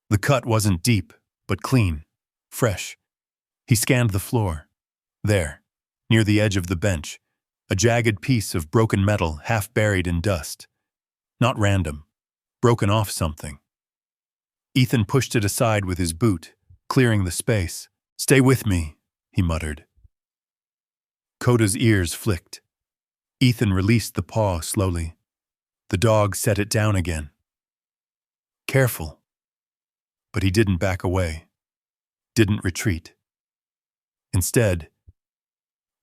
The cut wasn't deep, but clean, fresh. He scanned the floor. There, near the edge of the bench, a jagged piece of broken metal half buried in dust. Not random, broken off something. Ethan pushed it aside with his boot, clearing the space. "Stay with me," he muttered. Koda's ears flicked. Ethan released the paw slowly. The dog set it down again. Careful. But he didn't back away. Didn't retreat. Instead,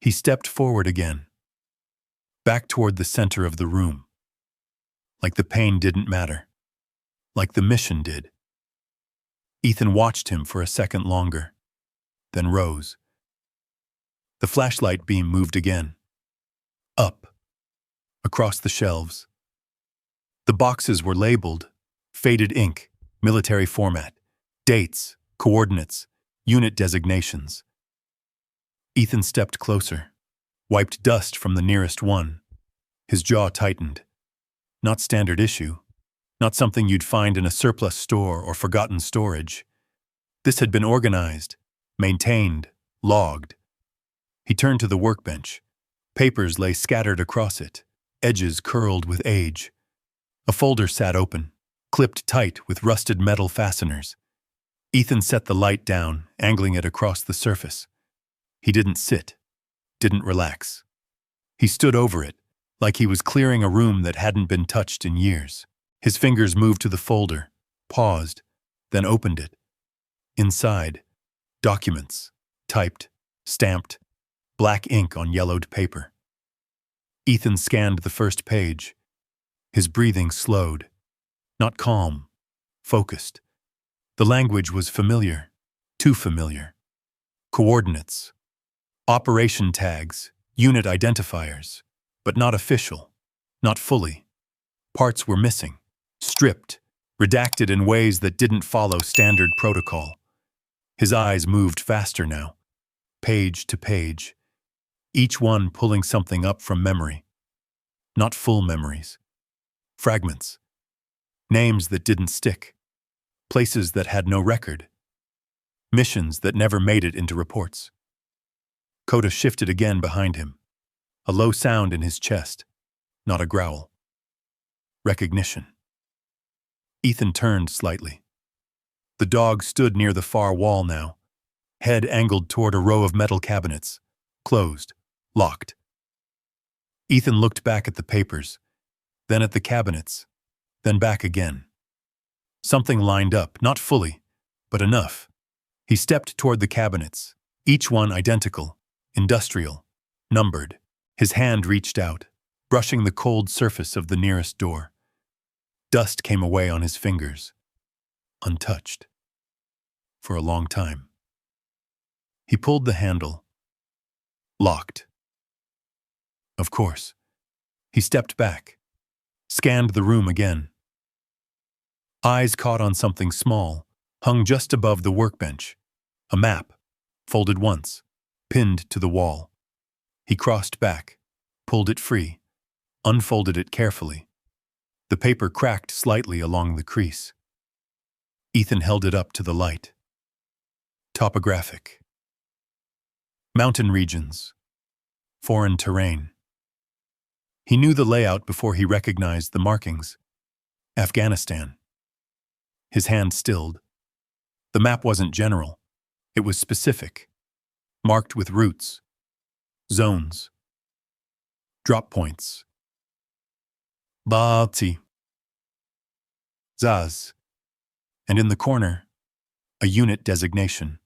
he stepped forward again. Back toward the center of the room. Like the pain didn't matter. Like the mission did. Ethan watched him for a second longer, then rose. The flashlight beam moved again. Up. Across the shelves. The boxes were labeled, faded ink, military format, dates, coordinates, unit designations. Ethan stepped closer, wiped dust from the nearest one. His jaw tightened. Not standard issue, not something you'd find in a surplus store or forgotten storage. This had been organized, maintained, logged. He turned to the workbench. Papers lay scattered across it, edges curled with age. A folder sat open, clipped tight with rusted metal fasteners. Ethan set the light down, angling it across the surface. He didn't sit, didn't relax. He stood over it, like he was clearing a room that hadn't been touched in years. His fingers moved to the folder, paused, then opened it. Inside, documents, typed, stamped, black ink on yellowed paper. Ethan scanned the first page. His breathing slowed. Not calm, focused. The language was familiar, too familiar. Coordinates, operation tags, unit identifiers, but not official, not fully. Parts were missing, stripped, redacted in ways that didn't follow standard protocol. His eyes moved faster now, page to page, each one pulling something up from memory. Not full memories. Fragments. Names that didn't stick. Places that had no record. Missions that never made it into reports. Koda shifted again behind him. A low sound in his chest. Not a growl. Recognition. Ethan turned slightly. The dog stood near the far wall now, head angled toward a row of metal cabinets, closed, locked. Ethan looked back at the papers, then at the cabinets, then back again. Something lined up, not fully, but enough. He stepped toward the cabinets, each one identical, industrial, numbered. His hand reached out, brushing the cold surface of the nearest door. Dust came away on his fingers, untouched. For a long time. He pulled the handle. Locked. Of course. He stepped back, scanned the room again. Eyes caught on something small, hung just above the workbench. A map, folded once, pinned to the wall. He crossed back, pulled it free, unfolded it carefully. The paper cracked slightly along the crease. Ethan held it up to the light. Topographic. Mountain regions. Foreign terrain. He knew the layout before he recognized the markings. Afghanistan. His hand stilled. The map wasn't general. It was specific. Marked with routes. Zones. Drop points. Bati. Zaz. And in the corner, a unit designation.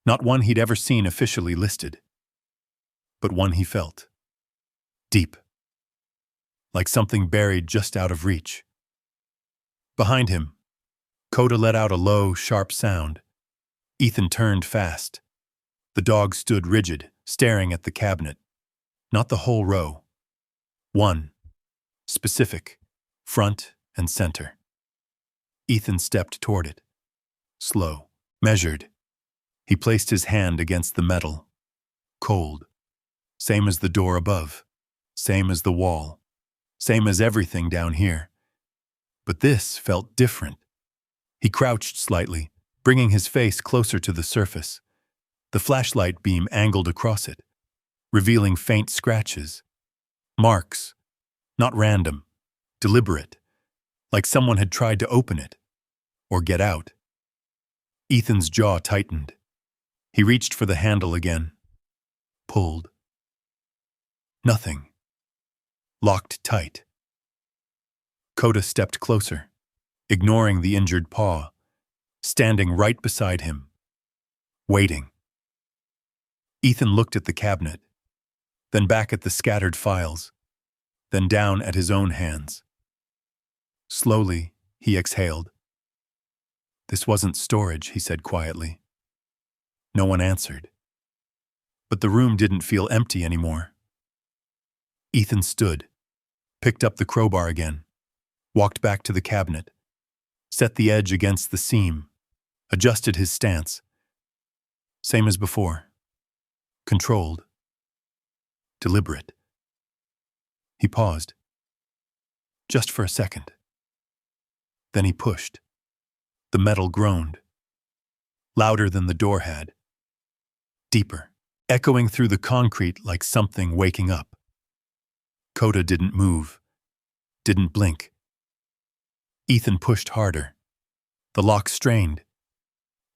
Not one he'd ever seen officially listed, but one he felt. Deep. Like something buried just out of reach. Behind him, Koda let out a low, sharp sound. Ethan turned fast. The dog stood rigid, staring at the cabinet. Not the whole row. One. Specific. Front and center. Ethan stepped toward it. Slow. Measured. He placed his hand against the metal. Cold. Same as the door above. Same as the wall. Same as everything down here. But this felt different. He crouched slightly, bringing his face closer to the surface. The flashlight beam angled across it, revealing faint scratches. Marks. Not random. Deliberate. Like someone had tried to open it. Or get out. Ethan's jaw tightened. He reached for the handle again. Pulled. Nothing. Locked tight. Koda stepped closer, ignoring the injured paw, standing right beside him, waiting. Ethan looked at the cabinet, then back at the scattered files, then down at his own hands. Slowly, he exhaled. This wasn't storage, he said quietly. No one answered. But the room didn't feel empty anymore. Ethan stood, picked up the crowbar again, walked back to the cabinet, set the edge against the seam, adjusted his stance. Same as before. Controlled. Deliberate. He paused. Just for a second. Then he pushed. The metal groaned. Louder than the door had. Deeper, echoing through the concrete like something waking up. Koda didn't move. Didn't blink. Ethan pushed harder. The lock strained.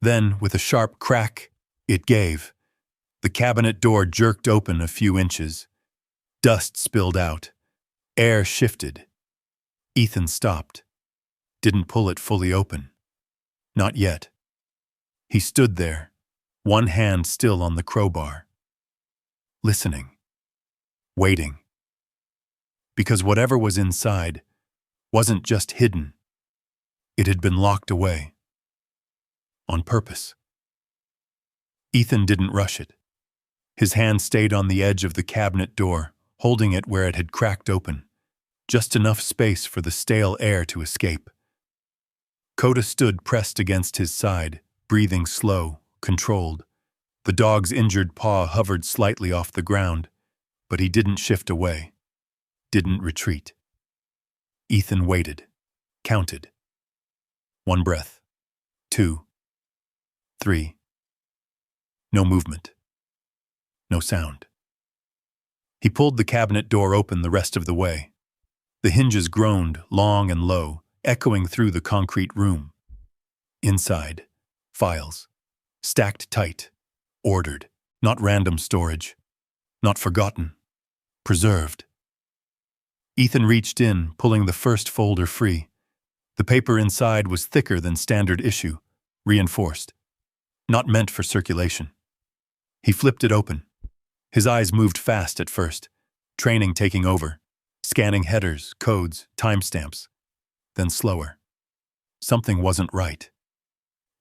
Then, with a sharp crack, it gave. The cabinet door jerked open a few inches. Dust spilled out. Air shifted. Ethan stopped. Didn't pull it fully open. Not yet. He stood there, one hand still on the crowbar. Listening. Waiting. Because whatever was inside wasn't just hidden. It had been locked away. On purpose. Ethan didn't rush it. His hand stayed on the edge of the cabinet door, holding it where it had cracked open. Just enough space for the stale air to escape. Koda stood pressed against his side, breathing slow, controlled. The dog's injured paw hovered slightly off the ground, but he didn't shift away. Didn't retreat. Ethan waited, counted. 1 breath. 2. 3. No movement. No sound. He pulled the cabinet door open the rest of the way. The hinges groaned, long and low, echoing through the concrete room. Inside, files. Stacked tight. Ordered. Not random storage. Not forgotten. Preserved. Ethan reached in, pulling the first folder free. The paper inside was thicker than standard issue, reinforced. Not meant for circulation. He flipped it open. His eyes moved fast at first, training taking over, scanning headers, codes, timestamps. Then slower. Something wasn't right.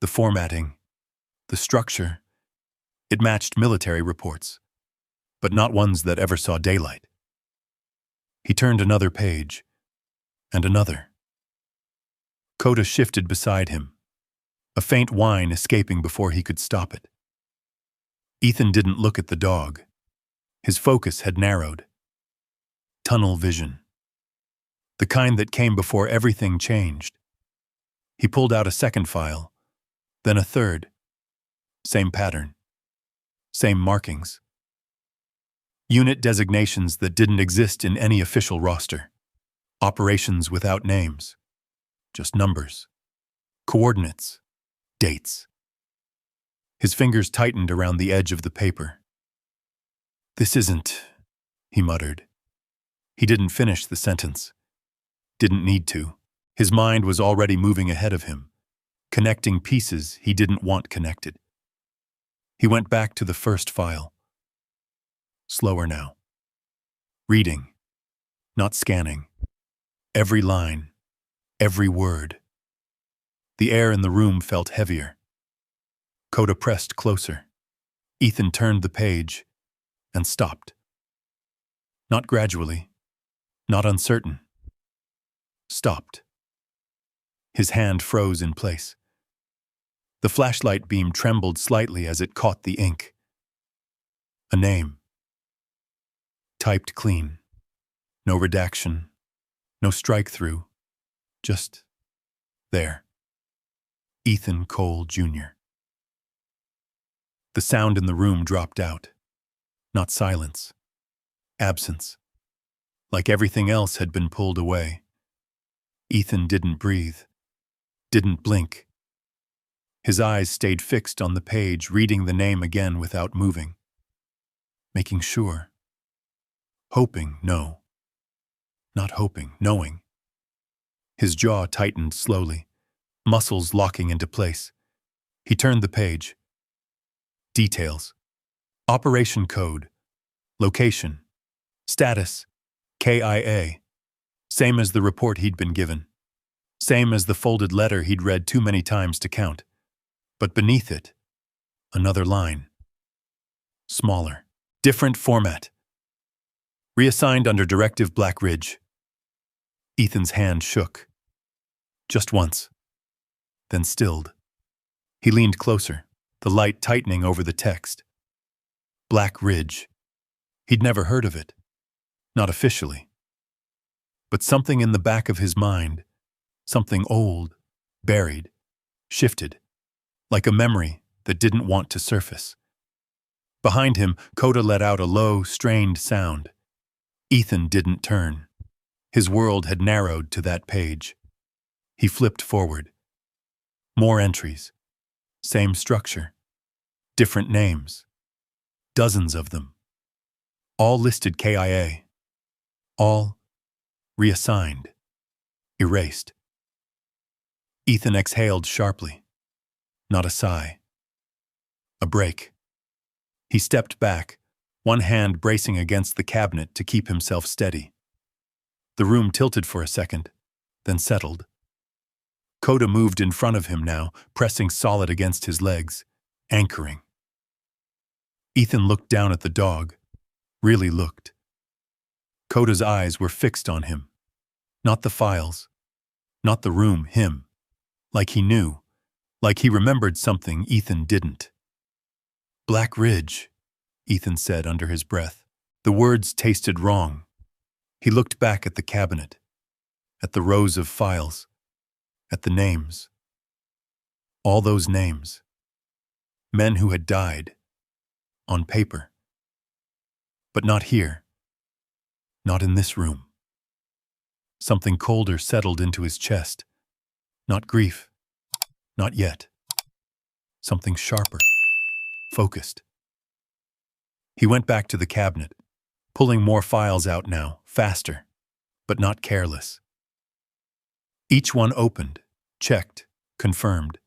The formatting, the structure, it matched military reports, but not ones that ever saw daylight. He turned another page, and another. Koda shifted beside him, a faint whine escaping before he could stop it. Ethan didn't look at the dog. His focus had narrowed. Tunnel vision. The kind that came before everything changed. He pulled out a second file, then a third. Same pattern. Same markings. Unit designations that didn't exist in any official roster. Operations without names. Just numbers. Coordinates. Dates. His fingers tightened around the edge of the paper. "This isn't," he muttered. He didn't finish the sentence. Didn't need to. His mind was already moving ahead of him, connecting pieces he didn't want connected. He went back to the first file. Slower now. Reading, not scanning. Every line, every word. The air in the room felt heavier. Koda pressed closer. Ethan turned the page and stopped. Not gradually, not uncertain. Stopped. His hand froze in place. The flashlight beam trembled slightly as it caught the ink. A name. Typed clean. No redaction. No strike-through. Just there. Ethan Cole, Jr. The sound in the room dropped out. Not silence. Absence. Like everything else had been pulled away. Ethan didn't breathe. Didn't blink. His eyes stayed fixed on the page, reading the name again without moving. Making sure. Hoping, no. Not hoping, knowing. His jaw tightened slowly, muscles locking into place. He turned the page. Details. Operation code. Location. Status. KIA. Same as the report he'd been given. Same as the folded letter he'd read too many times to count. But beneath it, another line. Smaller. Different format. Reassigned under Directive Black Ridge. Ethan's hand shook. Just once. Then stilled. He leaned closer, the light tightening over the text. Black Ridge. He'd never heard of it. Not officially. But something in the back of his mind, something old, buried, shifted, like a memory that didn't want to surface. Behind him, Koda let out a low, strained sound. Ethan didn't turn. His world had narrowed to that page. He flipped forward. More entries. Same structure. Different names. Dozens of them. All listed KIA. All reassigned. Erased. Ethan exhaled sharply. Not a sigh. A break. He stepped back, one hand bracing against the cabinet to keep himself steady. The room tilted for a second, then settled. Koda moved in front of him now, pressing solid against his legs, anchoring. Ethan looked down at the dog, really looked. Koda's eyes were fixed on him. Not the files, not the room, him. Like he knew, like he remembered something Ethan didn't. Black Ridge, Ethan said under his breath. The words tasted wrong. He looked back at the cabinet, at the rows of files, at the names. All those names. Men who had died. On paper. But not here. Not in this room. Something colder settled into his chest. Not grief. Not yet. Something sharper. Focused. He went back to the cabinet, pulling more files out now, faster, but not careless. Each one opened, checked, confirmed.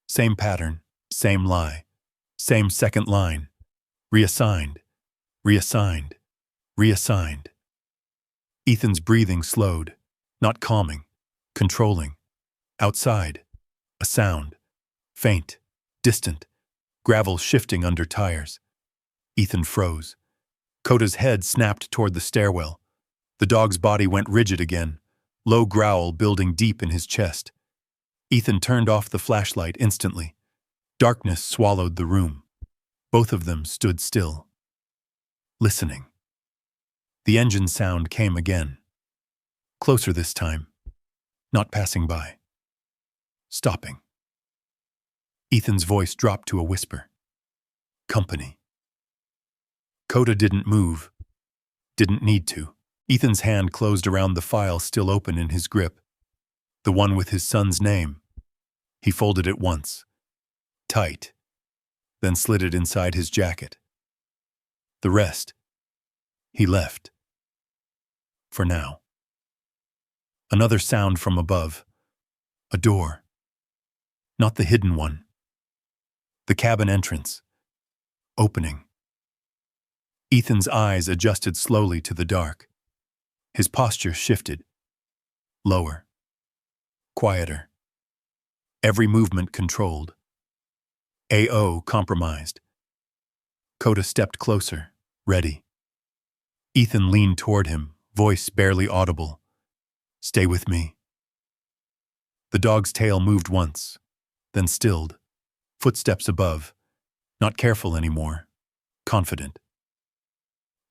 Same pattern, same lie, same second line. Reassigned, reassigned, reassigned. Ethan's breathing slowed, not calming, controlling. Outside, a sound. Faint, distant, gravel shifting under tires. Ethan froze. Koda's head snapped toward the stairwell. The dog's body went rigid again, low growl building deep in his chest. Ethan turned off the flashlight instantly. Darkness swallowed the room. Both of them stood still, listening. The engine sound came again. Closer this time, not passing by. Stopping. Ethan's voice dropped to a whisper. Company. Koda didn't move. Didn't need to. Ethan's hand closed around the file still open in his grip. The one with his son's name. He folded it once. Tight. Then slid it inside his jacket. The rest, he left. For now. Another sound from above. A door. Not the hidden one. The cabin entrance. Opening. Ethan's eyes adjusted slowly to the dark. His posture shifted. Lower. Quieter. Every movement controlled. AO compromised. Koda stepped closer, ready. Ethan leaned toward him, voice barely audible. Stay with me. The dog's tail moved once, then stilled. Footsteps above. Not careful anymore. Confident.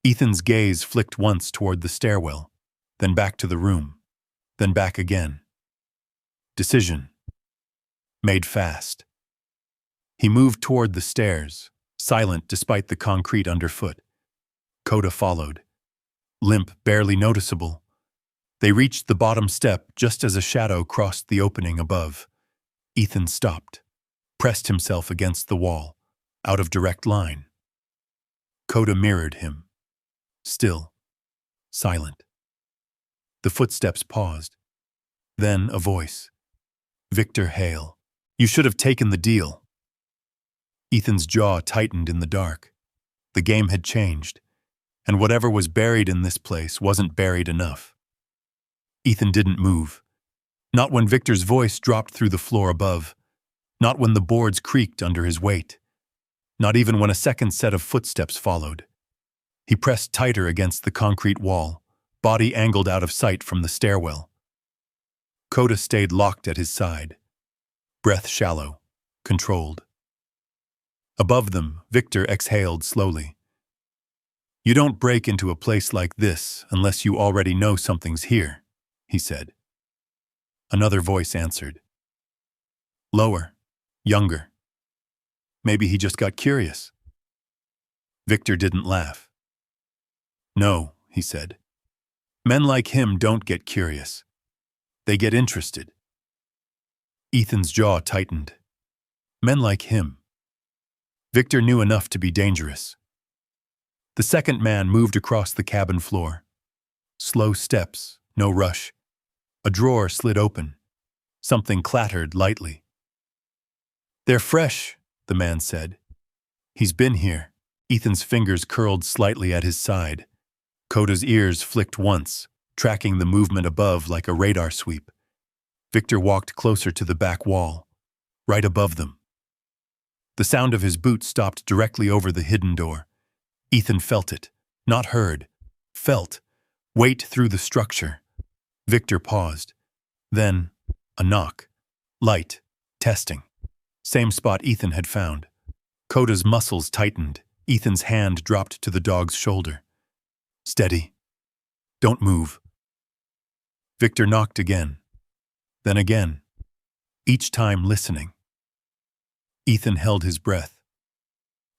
Ethan's gaze flicked once toward the stairwell, then back to the room, then back again. Decision. Made fast. He moved toward the stairs, silent despite the concrete underfoot. Koda followed. Limp, barely noticeable. They reached the bottom step just as a shadow crossed the opening above. Ethan stopped, pressed himself against the wall, out of direct line. Koda mirrored him. Still. Silent. The footsteps paused. Then a voice. Victor Hale. You should have taken the deal. Ethan's jaw tightened in the dark. The game had changed, and whatever was buried in this place wasn't buried enough. Ethan didn't move. Not when Victor's voice dropped through the floor above. Not when the boards creaked under his weight. Not even when a second set of footsteps followed. He pressed tighter against the concrete wall, body angled out of sight from the stairwell. Koda stayed locked at his side. Breath shallow, controlled. Above them, Victor exhaled slowly. You don't break into a place like this unless you already know something's here, he said. Another voice answered. Lower, younger. Maybe he just got curious. Victor didn't laugh. No, he said. Men like him don't get curious. They get interested. Ethan's jaw tightened. Men like him. Victor knew enough to be dangerous. The second man moved across the cabin floor. Slow steps, no rush. A drawer slid open. Something clattered lightly. They're fresh, the man said. He's been here. Ethan's fingers curled slightly at his side. Koda's ears flicked once, tracking the movement above like a radar sweep. Victor walked closer to the back wall, right above them. The sound of his boot stopped directly over the hidden door. Ethan felt it, not heard, felt, weight through the structure. Victor paused. Then, a knock. Light, testing. Same spot Ethan had found. Koda's muscles tightened. Ethan's hand dropped to the dog's shoulder. Steady. Don't move. Victor knocked again. Then again. Each time listening. Ethan held his breath.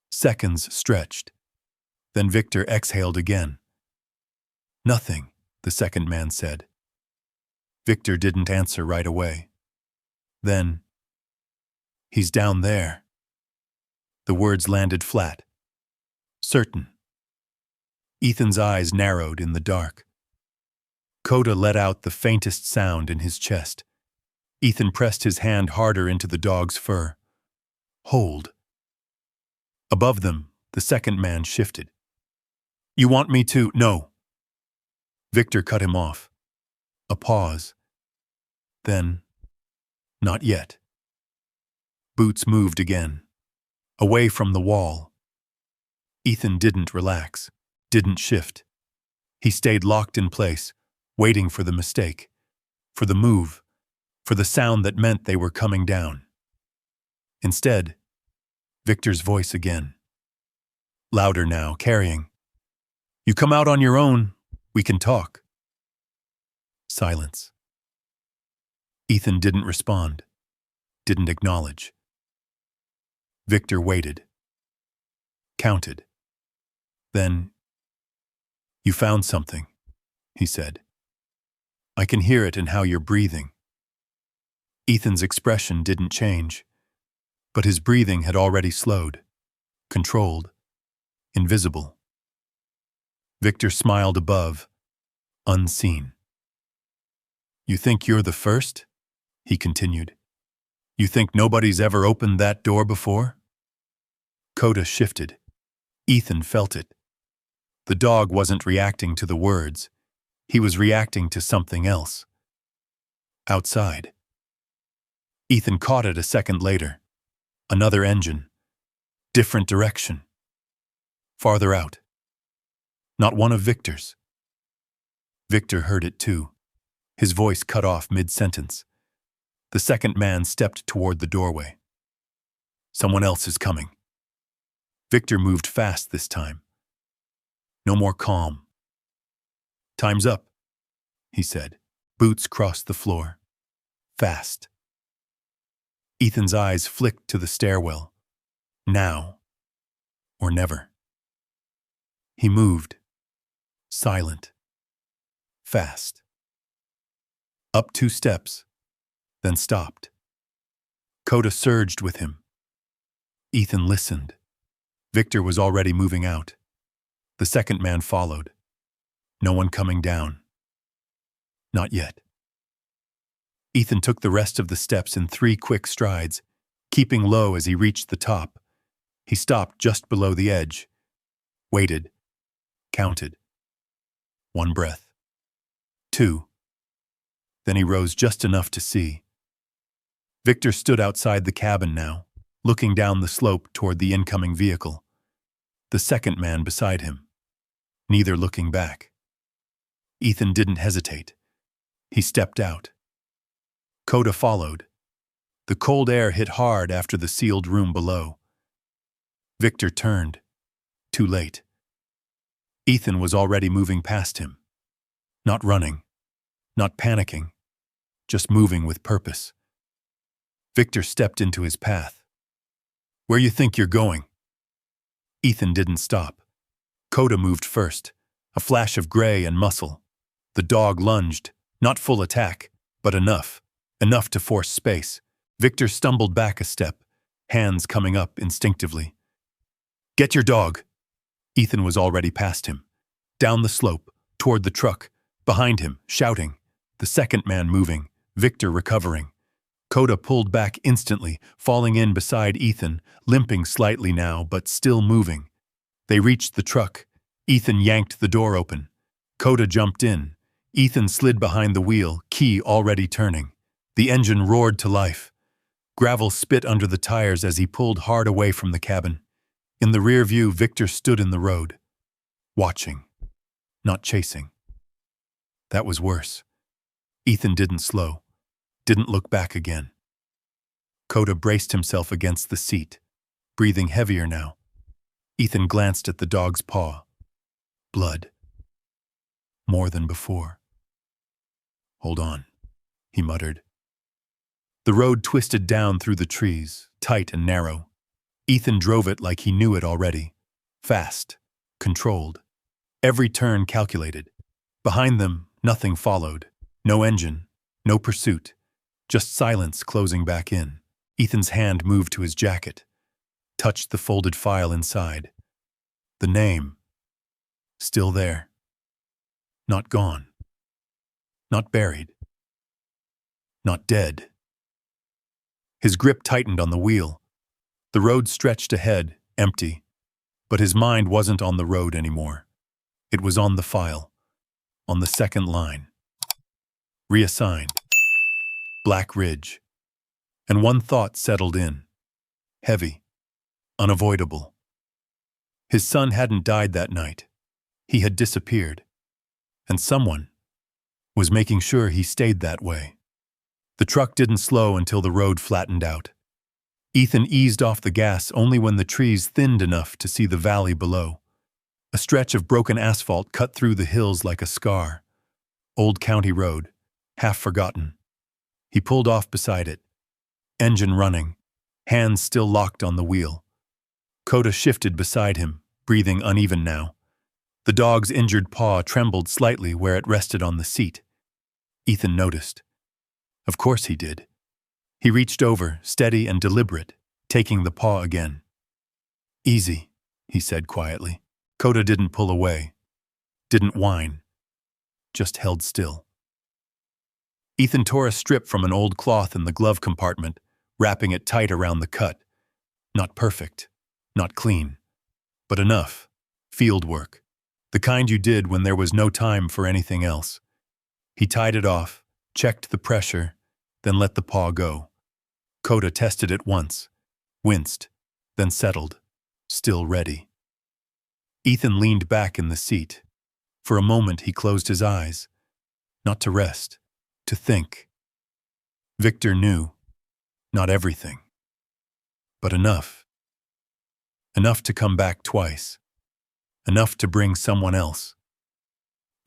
Seconds stretched. Then Victor exhaled again. Nothing, the second man said. Victor didn't answer right away. Then, he's down there. The words landed flat. Certain. Ethan's eyes narrowed in the dark. Koda let out the faintest sound in his chest. Ethan pressed his hand harder into the dog's fur. Hold. Above them, the second man shifted. You want me to? No. Victor cut him off. A pause. Then, not yet. Boots moved again, away from the wall. Ethan didn't relax, didn't shift. He stayed locked in place, waiting for the mistake, for the move, for the sound that meant they were coming down. Instead, Victor's voice again. Louder now, carrying. You come out on your own, we can talk. Silence. Ethan didn't respond, didn't acknowledge. Victor waited. Counted. Then, you found something, he said. I can hear it in how you're breathing. Ethan's expression didn't change, but his breathing had already slowed, controlled, invisible. Victor smiled above, unseen. You think you're the first? He continued. You think nobody's ever opened that door before? Koda shifted. Ethan felt it. The dog wasn't reacting to the words. He was reacting to something else. Outside. Ethan caught it a second later. Another engine. Different direction. Farther out. Not one of Victor's. Victor heard it too. His voice cut off mid-sentence. The second man stepped toward the doorway. Someone else is coming. Victor moved fast this time. No more calm. Time's up, he said. Boots crossed the floor. Fast. Ethan's eyes flicked to the stairwell. Now or never. He moved. Silent. Fast. Up 2 steps, then stopped. Koda surged with him. Ethan listened. Victor was already moving out. The second man followed. No one coming down. Not yet. Ethan took the rest of the steps in 3 quick strides, keeping low as he reached the top. He stopped just below the edge. Waited. Counted. 1 breath. 2. Then he rose just enough to see. Victor stood outside the cabin now, looking down the slope toward the incoming vehicle. The second man beside him, neither looking back. Ethan didn't hesitate. He stepped out. Koda followed. The cold air hit hard after the sealed room below. Victor turned. Too late. Ethan was already moving past him. Not running. Not panicking. Just moving with purpose. Victor stepped into his path. Where you think you're going? Ethan didn't stop. Koda moved first, a flash of gray and muscle. The dog lunged, not full attack, but enough to force space. Victor stumbled back a step, hands coming up instinctively. Get your dog! Ethan was already past him. Down the slope, toward the truck, behind him, shouting. The second man moving, Victor recovering. Koda pulled back instantly, falling in beside Ethan, limping slightly now, but still moving. They reached the truck. Ethan yanked the door open. Koda jumped in. Ethan slid behind the wheel, key already turning. The engine roared to life. Gravel spit under the tires as he pulled hard away from the cabin. In the rear view, Victor stood in the road. Watching. Not chasing. That was worse. Ethan didn't slow. Didn't look back again. Koda braced himself against the seat, breathing heavier now. Ethan glanced at the dog's paw. Blood. More than before. Hold on, he muttered. The road twisted down through the trees, tight and narrow. Ethan drove it like he knew it already. Fast. Controlled. Every turn calculated. Behind them, nothing followed. No engine, no pursuit, just silence closing back in. Ethan's hand moved to his jacket, touched the folded file inside. The name, still there. Not gone. Not buried. Not dead. His grip tightened on the wheel. The road stretched ahead, empty. But his mind wasn't on the road anymore. It was on the file, on the second line. Reassigned. Black Ridge. And one thought settled in. Heavy. Unavoidable. His son hadn't died that night. He had disappeared. And someone was making sure he stayed that way. The truck didn't slow until the road flattened out. Ethan eased off the gas only when the trees thinned enough to see the valley below. A stretch of broken asphalt cut through the hills like a scar. Old County Road, half forgotten. He pulled off beside it, engine running, hands still locked on the wheel. Koda shifted beside him, breathing uneven now. The dog's injured paw trembled slightly where it rested on the seat. Ethan noticed. Of course he did. He reached over, steady and deliberate, taking the paw again. Easy, he said quietly. Koda didn't pull away, didn't whine, just held still. Ethan tore a strip from an old cloth in the glove compartment, wrapping it tight around the cut. Not perfect, not clean, but enough. Field work. The kind you did when there was no time for anything else. He tied it off, checked the pressure, then let the paw go. Koda tested it once, winced, then settled, still ready. Ethan leaned back in the seat. For a moment he closed his eyes, not to rest, to think. Victor knew, not everything, but enough. Enough to come back twice. Enough to bring someone else.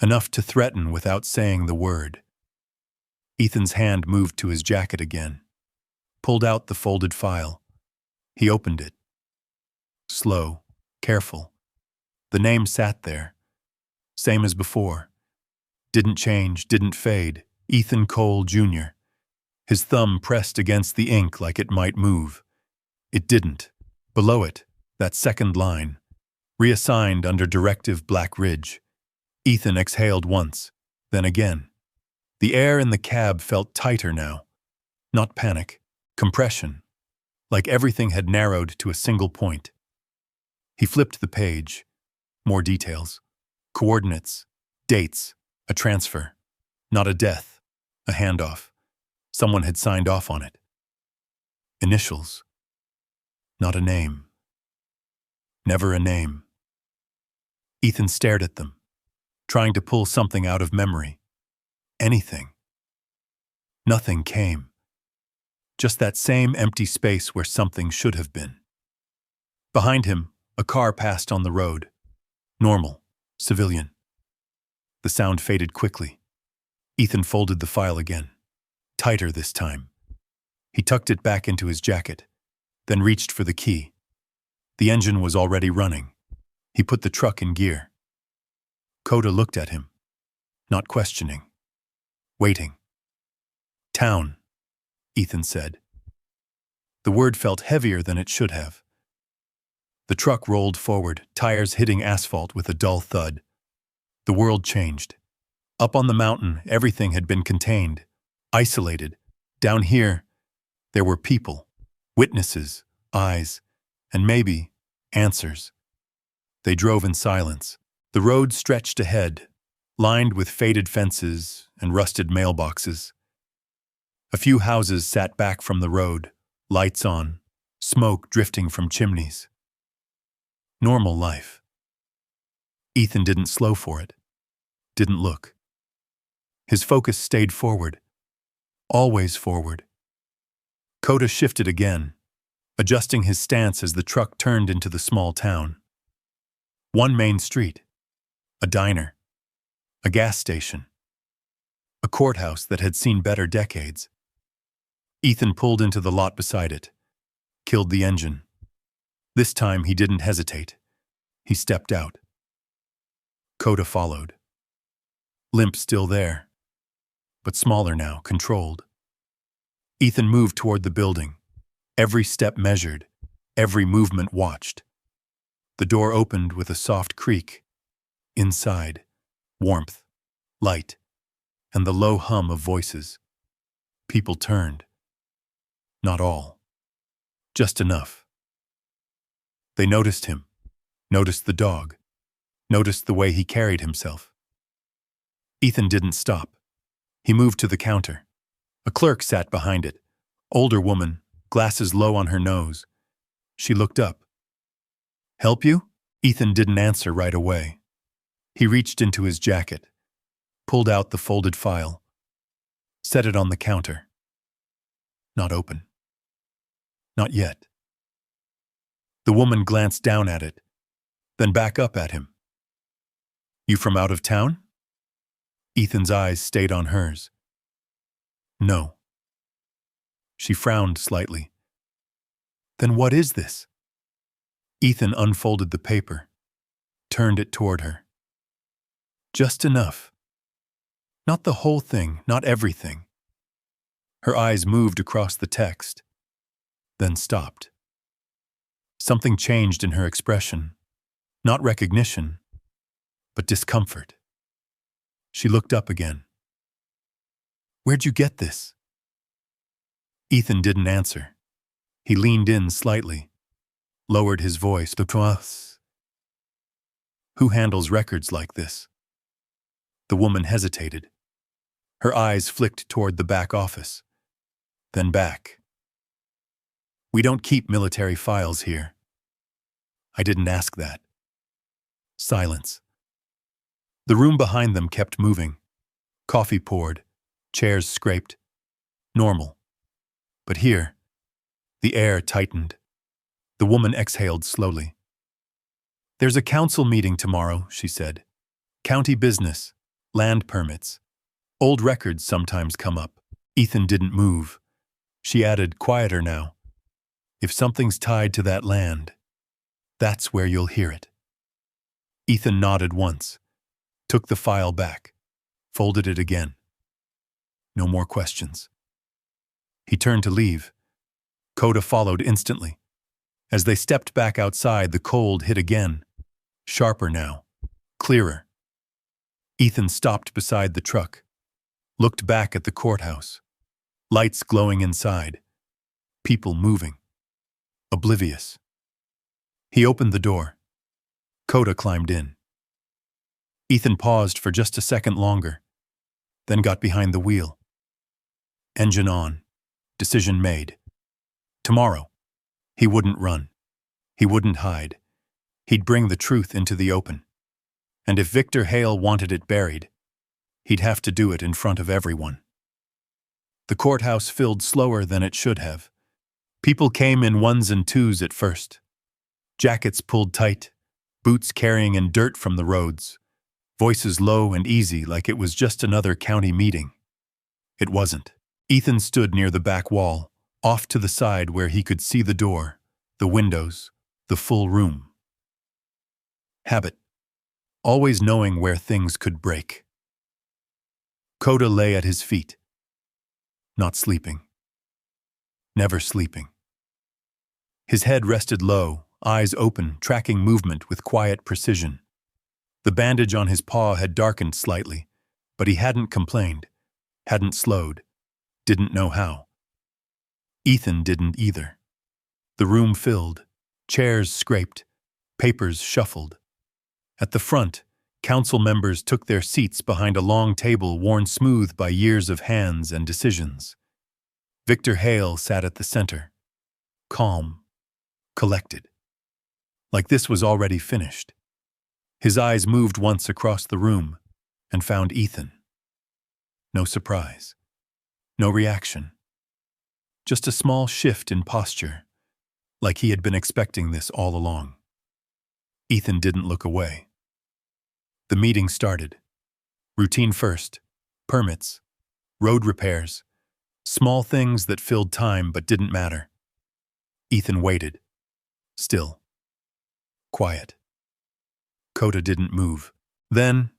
Enough to threaten without saying the word. Ethan's hand moved to his jacket again, pulled out the folded file. He opened it. Slow, careful. The name sat there, same as before. Didn't change, didn't fade. Ethan Cole, Jr. His thumb pressed against the ink like it might move. It didn't. Below it, that second line. Reassigned under directive Black Ridge. Ethan exhaled once, then again. The air in the cab felt tighter now. Not panic, compression. Like everything had narrowed to a single point. He flipped the page. More details. Coordinates. Dates. A transfer. Not a death. A handoff. Someone had signed off on it. Initials. Not a name. Never a name. Ethan stared at them, trying to pull something out of memory. Anything. Nothing came. Just that same empty space where something should have been. Behind him, a car passed on the road. Normal. Civilian. The sound faded quickly. Ethan folded the file again. Tighter this time. He tucked it back into his jacket, then reached for the key. The engine was already running. He put the truck in gear. Koda looked at him, not questioning. Waiting. Town, Ethan said. The word felt heavier than it should have. The truck rolled forward, tires hitting asphalt with a dull thud. The world changed. Up on the mountain, everything had been contained, isolated. Down here, there were people, witnesses, eyes, and maybe answers. They drove in silence. The road stretched ahead, lined with faded fences and rusted mailboxes. A few houses sat back from the road, lights on, smoke drifting from chimneys. Normal life. Ethan didn't slow for it, didn't look. His focus stayed forward, always forward. Koda shifted again, adjusting his stance as the truck turned into the small town. One main street, a diner, a gas station, a courthouse that had seen better decades. Ethan pulled into the lot beside it, killed the engine. This time he didn't hesitate. He stepped out. Koda followed. limp still there, but smaller now, controlled. Ethan moved toward the building, every step measured, every movement watched. The door opened with a soft creak. Inside, warmth, light, and the low hum of voices. People turned. Not all. Just enough. They noticed him, noticed the dog, noticed the way he carried himself. Ethan didn't stop. He moved to the counter. A clerk sat behind it. Older woman, glasses low on her nose. She looked up. "Help you?" Ethan didn't answer right away. He reached into his jacket, pulled out the folded file, set it on the counter. Not open. Not yet. The woman glanced down at it, then back up at him. "You from out of town?" Ethan's eyes stayed on hers. "No." She frowned slightly. "Then what is this?" Ethan unfolded the paper, turned it toward her. "Just enough. Not the whole thing, not everything." Her eyes moved across the text, then stopped. Something changed in her expression, not recognition, but discomfort. She looked up again. "Where'd you get this?" Ethan didn't answer. He leaned in slightly, lowered his voice to us. "Who handles records like this?" The woman hesitated. Her eyes flicked toward the back office, then back. "We don't keep military files here." "I didn't ask that." Silence. The room behind them kept moving. Coffee poured, chairs scraped. Normal. But here, the air tightened. The woman exhaled slowly. "There's a council meeting tomorrow," she said. "County business, land permits. Old records sometimes come up." Ethan didn't move. She added, quieter now, "If something's tied to that land, that's where you'll hear it." Ethan nodded once, took the file back, folded it again. No more questions. He turned to leave. Koda followed instantly. As they stepped back outside, the cold hit again. Sharper now. Clearer. Ethan stopped beside the truck, looked back at the courthouse. Lights glowing inside. People moving. Oblivious. He opened the door. Koda climbed in. Ethan paused for just a second longer, then got behind the wheel. Engine on. Decision made. Tomorrow, he wouldn't run. He wouldn't hide. He'd bring the truth into the open. And if Victor Hale wanted it buried, he'd have to do it in front of everyone. The courthouse filled slower than it should have. People came in ones and twos at first. Jackets pulled tight, boots carrying in dirt from the roads, voices low and easy like it was just another county meeting. It wasn't. Ethan stood near the back wall, off to the side where he could see the door, the windows, the full room. Habit. Always knowing where things could break. Koda lay at his feet. Not sleeping. Never sleeping. His head rested low, eyes open, tracking movement with quiet precision. The bandage on his paw had darkened slightly, but he hadn't complained, hadn't slowed, didn't know how. Ethan didn't either. The room filled, chairs scraped, papers shuffled. At the front, council members took their seats behind a long table worn smooth by years of hands and decisions. Victor Hale sat at the center, calm, collected, like this was already finished. His eyes moved once across the room and found Ethan. No surprise. No reaction. Just a small shift in posture, like he had been expecting this all along. Ethan didn't look away. The meeting started. Routine first. Permits. Road repairs. Small things that filled time but didn't matter. Ethan waited. Still. Quiet. Koda didn't move. Then,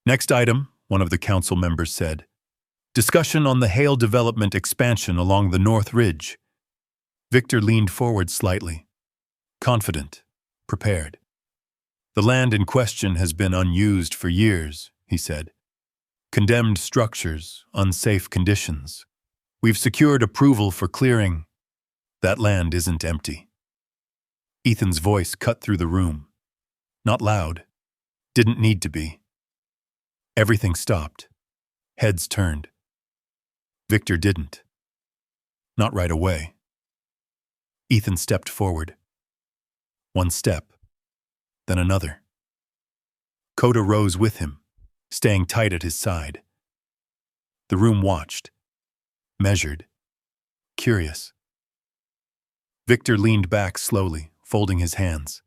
Next item, one of the council members said. Discussion on the Hale development expansion along the North Ridge. Victor leaned forward slightly. Confident, prepared. The land in question has been unused for years, he said. Condemned structures, unsafe conditions. We've secured approval for clearing. That land isn't empty. Ethan's voice cut through the room. Not loud. Didn't need to be. Everything stopped. Heads turned. Victor didn't. Not right away. Ethan stepped forward. One step, then another. Koda rose with him, staying tight at his side. The room watched, measured, curious. Victor leaned back slowly, folding his hands.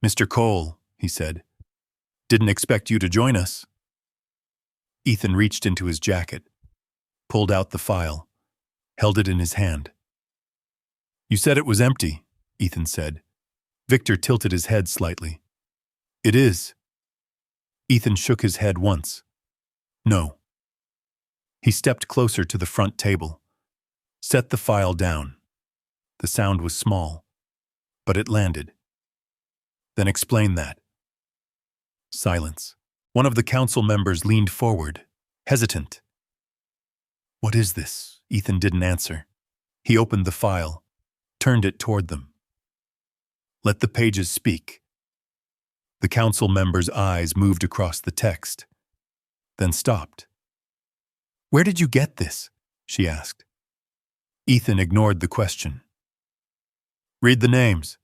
Mr. Cole, he said, didn't expect you to join us. Ethan reached into his jacket, pulled out the file, held it in his hand. You said it was empty, Ethan said. Victor tilted his head slightly. It is. Ethan shook his head once. No. He stepped closer to the front table, set the file down. The sound was small, but it landed. Then explain that. Silence. One of the council members leaned forward, hesitant. What is this? Ethan didn't answer. He opened the file, turned it toward them. Let the pages speak. The council member's eyes moved across the text, then stopped. Where did you get this? She asked. Ethan ignored the question. Read the names.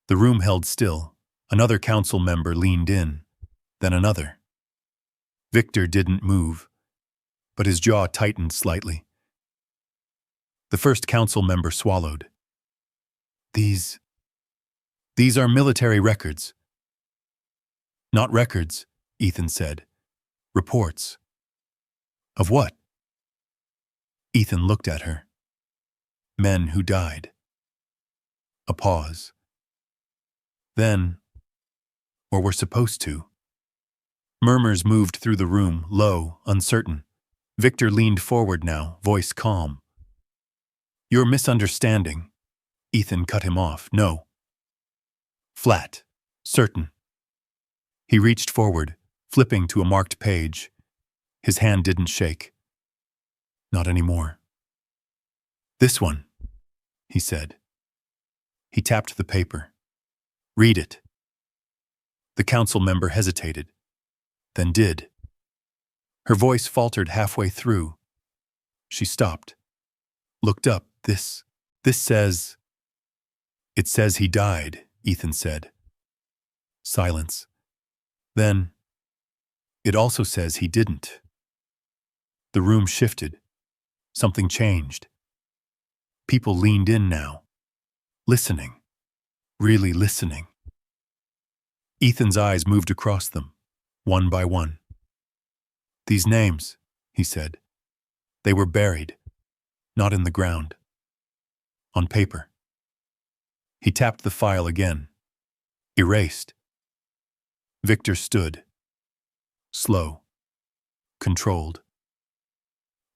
The room held still. Another council member leaned in, then another. Victor didn't move, but his jaw tightened slightly. The first council member swallowed. These are military records. Not records, Ethan said. Reports. Of what? Ethan looked at her. Men who died. A pause. Then, or were supposed to. Murmurs moved through the room, low, uncertain. Victor leaned forward now, voice calm. You're misunderstanding. Ethan cut him off. No. Flat. Certain. He reached forward, flipping to a marked page. His hand didn't shake. Not anymore. This one, he said. He tapped the paper. Read it. The council member hesitated, then did. Her voice faltered halfway through. She stopped, looked up. This says... It says he died, Ethan said. Silence. Then, it also says he didn't. The room shifted. Something changed. People leaned in now, listening, really listening. Ethan's eyes moved across them, one by one. These names, he said, they were buried, not in the ground. On paper. He tapped the file again. Erased. Victor stood. Slow. Controlled.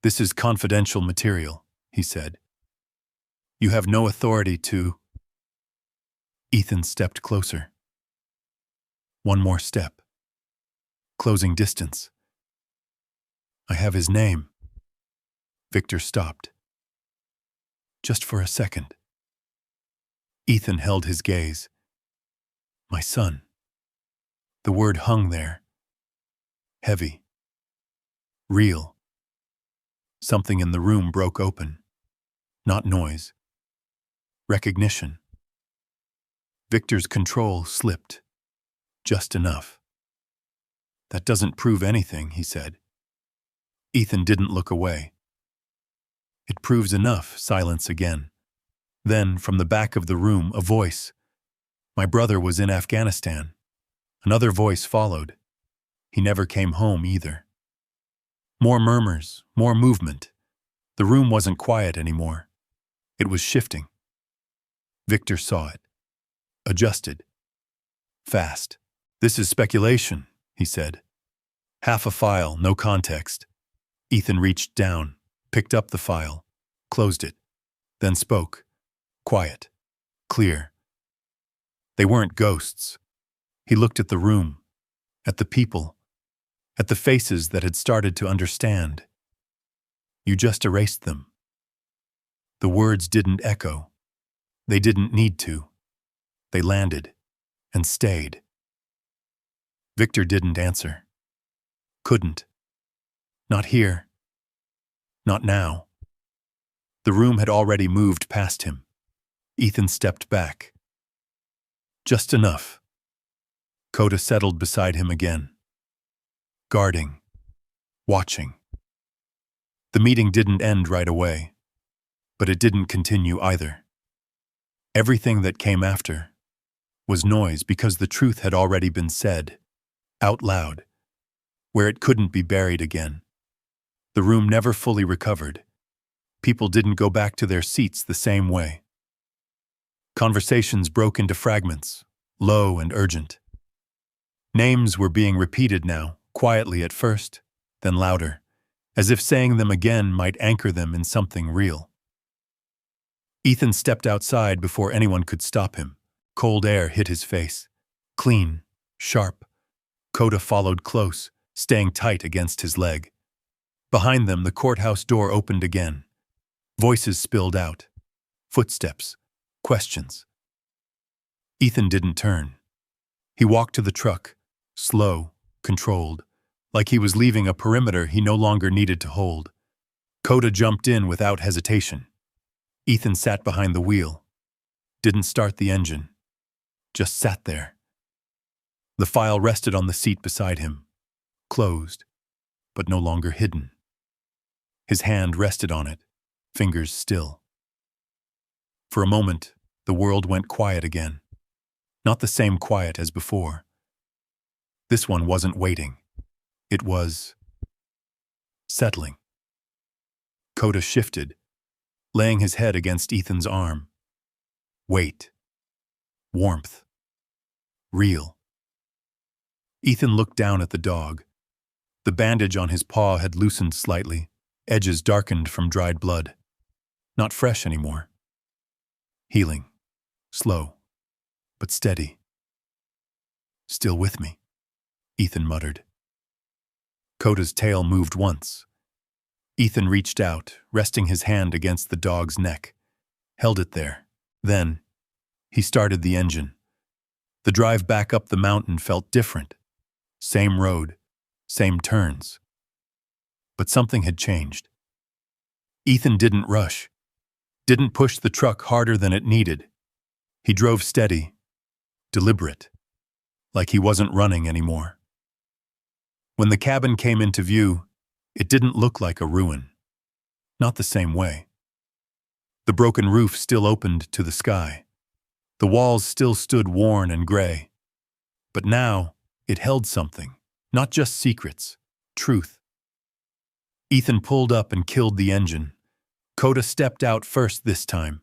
This is confidential material, he said. You have no authority to... Ethan stepped closer. One more step. Closing distance. I have his name. Victor stopped. Just for a second. Ethan held his gaze. My son. The word hung there. Heavy. Real. Something in the room broke open. Not noise. Recognition. Victor's control slipped. Just enough. That doesn't prove anything, he said. Ethan didn't look away. It proves enough. Silence again. Then, from the back of the room, a voice. My brother was in Afghanistan. Another voice followed. He never came home either. More murmurs, more movement. The room wasn't quiet anymore. It was shifting. Victor saw it. Adjusted. Fast. This is speculation, he said. Half a file, no context. Ethan reached down, picked up the file, closed it, then spoke. Quiet. Clear. They weren't ghosts. He looked at the room, at the people, at the faces that had started to understand. You just erased them. The words didn't echo. They didn't need to. They landed and stayed. Victor didn't answer. Couldn't. Not here. Not now. The room had already moved past him. Ethan stepped back. Just enough. Koda settled beside him again. Guarding. Watching. The meeting didn't end right away, but it didn't continue either. Everything that came after was noise because the truth had already been said, out loud, where it couldn't be buried again. The room never fully recovered. People didn't go back to their seats the same way. Conversations broke into fragments, low and urgent. Names were being repeated now, quietly at first, then louder, as if saying them again might anchor them in something real. Ethan stepped outside before anyone could stop him. Cold air hit his face. Clean, sharp. Koda followed close, staying tight against his leg. Behind them, the courthouse door opened again. Voices spilled out. Footsteps. Questions. Ethan didn't turn. He walked to the truck, slow, controlled, like he was leaving a perimeter he no longer needed to hold. Koda jumped in without hesitation. Ethan sat behind the wheel. Didn't start the engine. Just sat there. The file rested on the seat beside him. Closed, but no longer hidden. His hand rested on it, fingers still. For a moment, the world went quiet again. Not the same quiet as before. This one wasn't waiting. It was settling. Koda shifted, laying his head against Ethan's arm. Weight. Warmth. Real. Ethan looked down at the dog. The bandage on his paw had loosened slightly, edges darkened from dried blood. Not fresh anymore. Healing. Slow, but steady. Still with me, Ethan muttered. Koda's tail moved once. Ethan reached out, resting his hand against the dog's neck. Held it there. Then, he started the engine. The drive back up the mountain felt different. Same road, same turns. But something had changed. Ethan didn't rush. Didn't push the truck harder than it needed. He drove steady, deliberate, like he wasn't running anymore. When the cabin came into view, it didn't look like a ruin. Not the same way. The broken roof still opened to the sky. The walls still stood worn and gray. But now, it held something. Not just secrets, truth. Ethan pulled up and killed the engine. Koda stepped out first this time.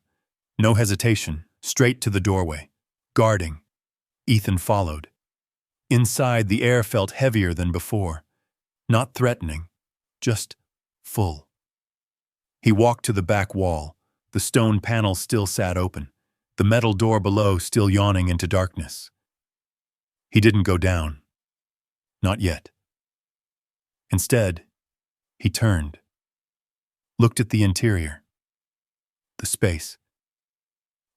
No hesitation, straight to the doorway. Guarding. Ethan followed. Inside, the air felt heavier than before. Not threatening, just full. He walked to the back wall. The stone panel still sat open, the metal door below still yawning into darkness. He didn't go down. Not yet. Instead, he turned. Looked at the interior. The space.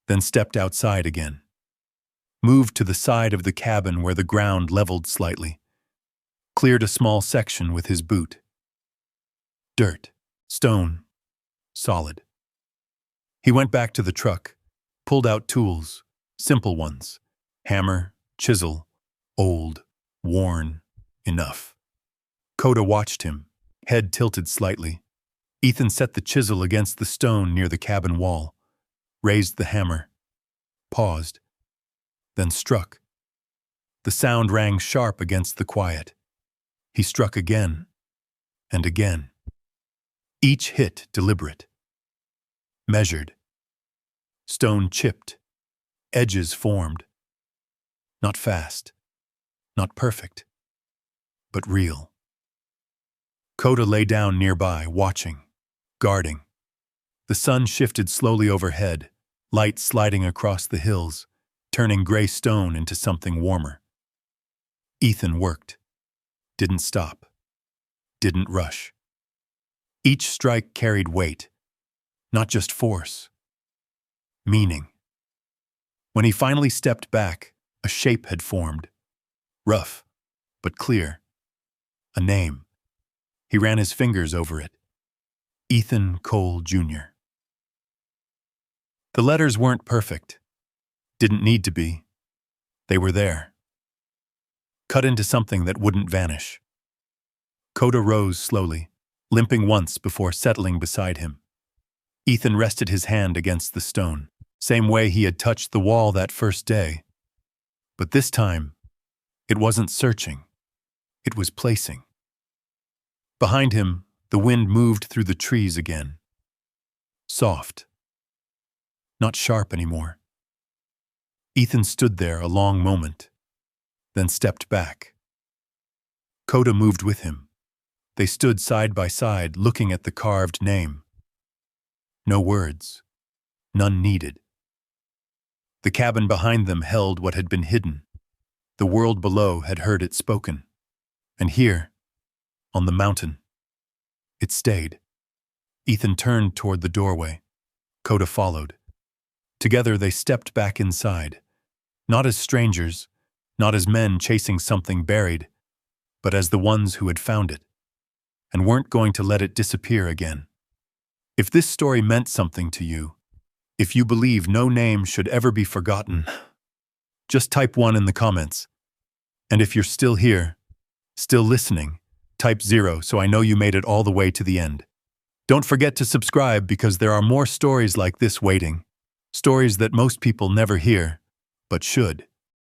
Then stepped outside again. Moved to the side of the cabin where the ground leveled slightly. Cleared a small section with his boot. Dirt. Stone. Solid. He went back to the truck, pulled out tools, simple ones. Hammer, chisel, old, worn, enough. Koda watched him, head tilted slightly. Ethan set the chisel against the stone near the cabin wall, raised the hammer, paused, then struck. The sound rang sharp against the quiet. He struck again, and again. Each hit deliberate. Measured. Stone chipped. Edges formed. Not fast. Not perfect. But real. Koda lay down nearby, watching, guarding. The sun shifted slowly overhead, light sliding across the hills, turning gray stone into something warmer. Ethan worked. Didn't stop. Didn't rush. Each strike carried weight, not just force. Meaning. When he finally stepped back, a shape had formed. Rough, but clear. A name. He ran his fingers over it. Ethan Cole Jr. The letters weren't perfect. Didn't need to be. They were there. Cut into something that wouldn't vanish. Koda rose slowly, limping once before settling beside him. Ethan rested his hand against the stone, same way he had touched the wall that first day. But this time, it wasn't searching. It was placing. Behind him, the wind moved through the trees again. Soft. Not sharp anymore. Ethan stood there a long moment, then stepped back. Koda moved with him. They stood side by side, looking at the carved name. No words. None needed. The cabin behind them held what had been hidden. The world below had heard it spoken. And here, on the mountain, it stayed. Ethan turned toward the doorway. Koda followed. Together they stepped back inside, not as strangers, not as men chasing something buried, but as the ones who had found it, and weren't going to let it disappear again. If this story meant something to you, if you believe no name should ever be forgotten, just type 1 in the comments. And if you're still here, still listening, type 0 so I know you made it all the way to the end. Don't forget to subscribe because there are more stories like this waiting. Stories that most people never hear, but should.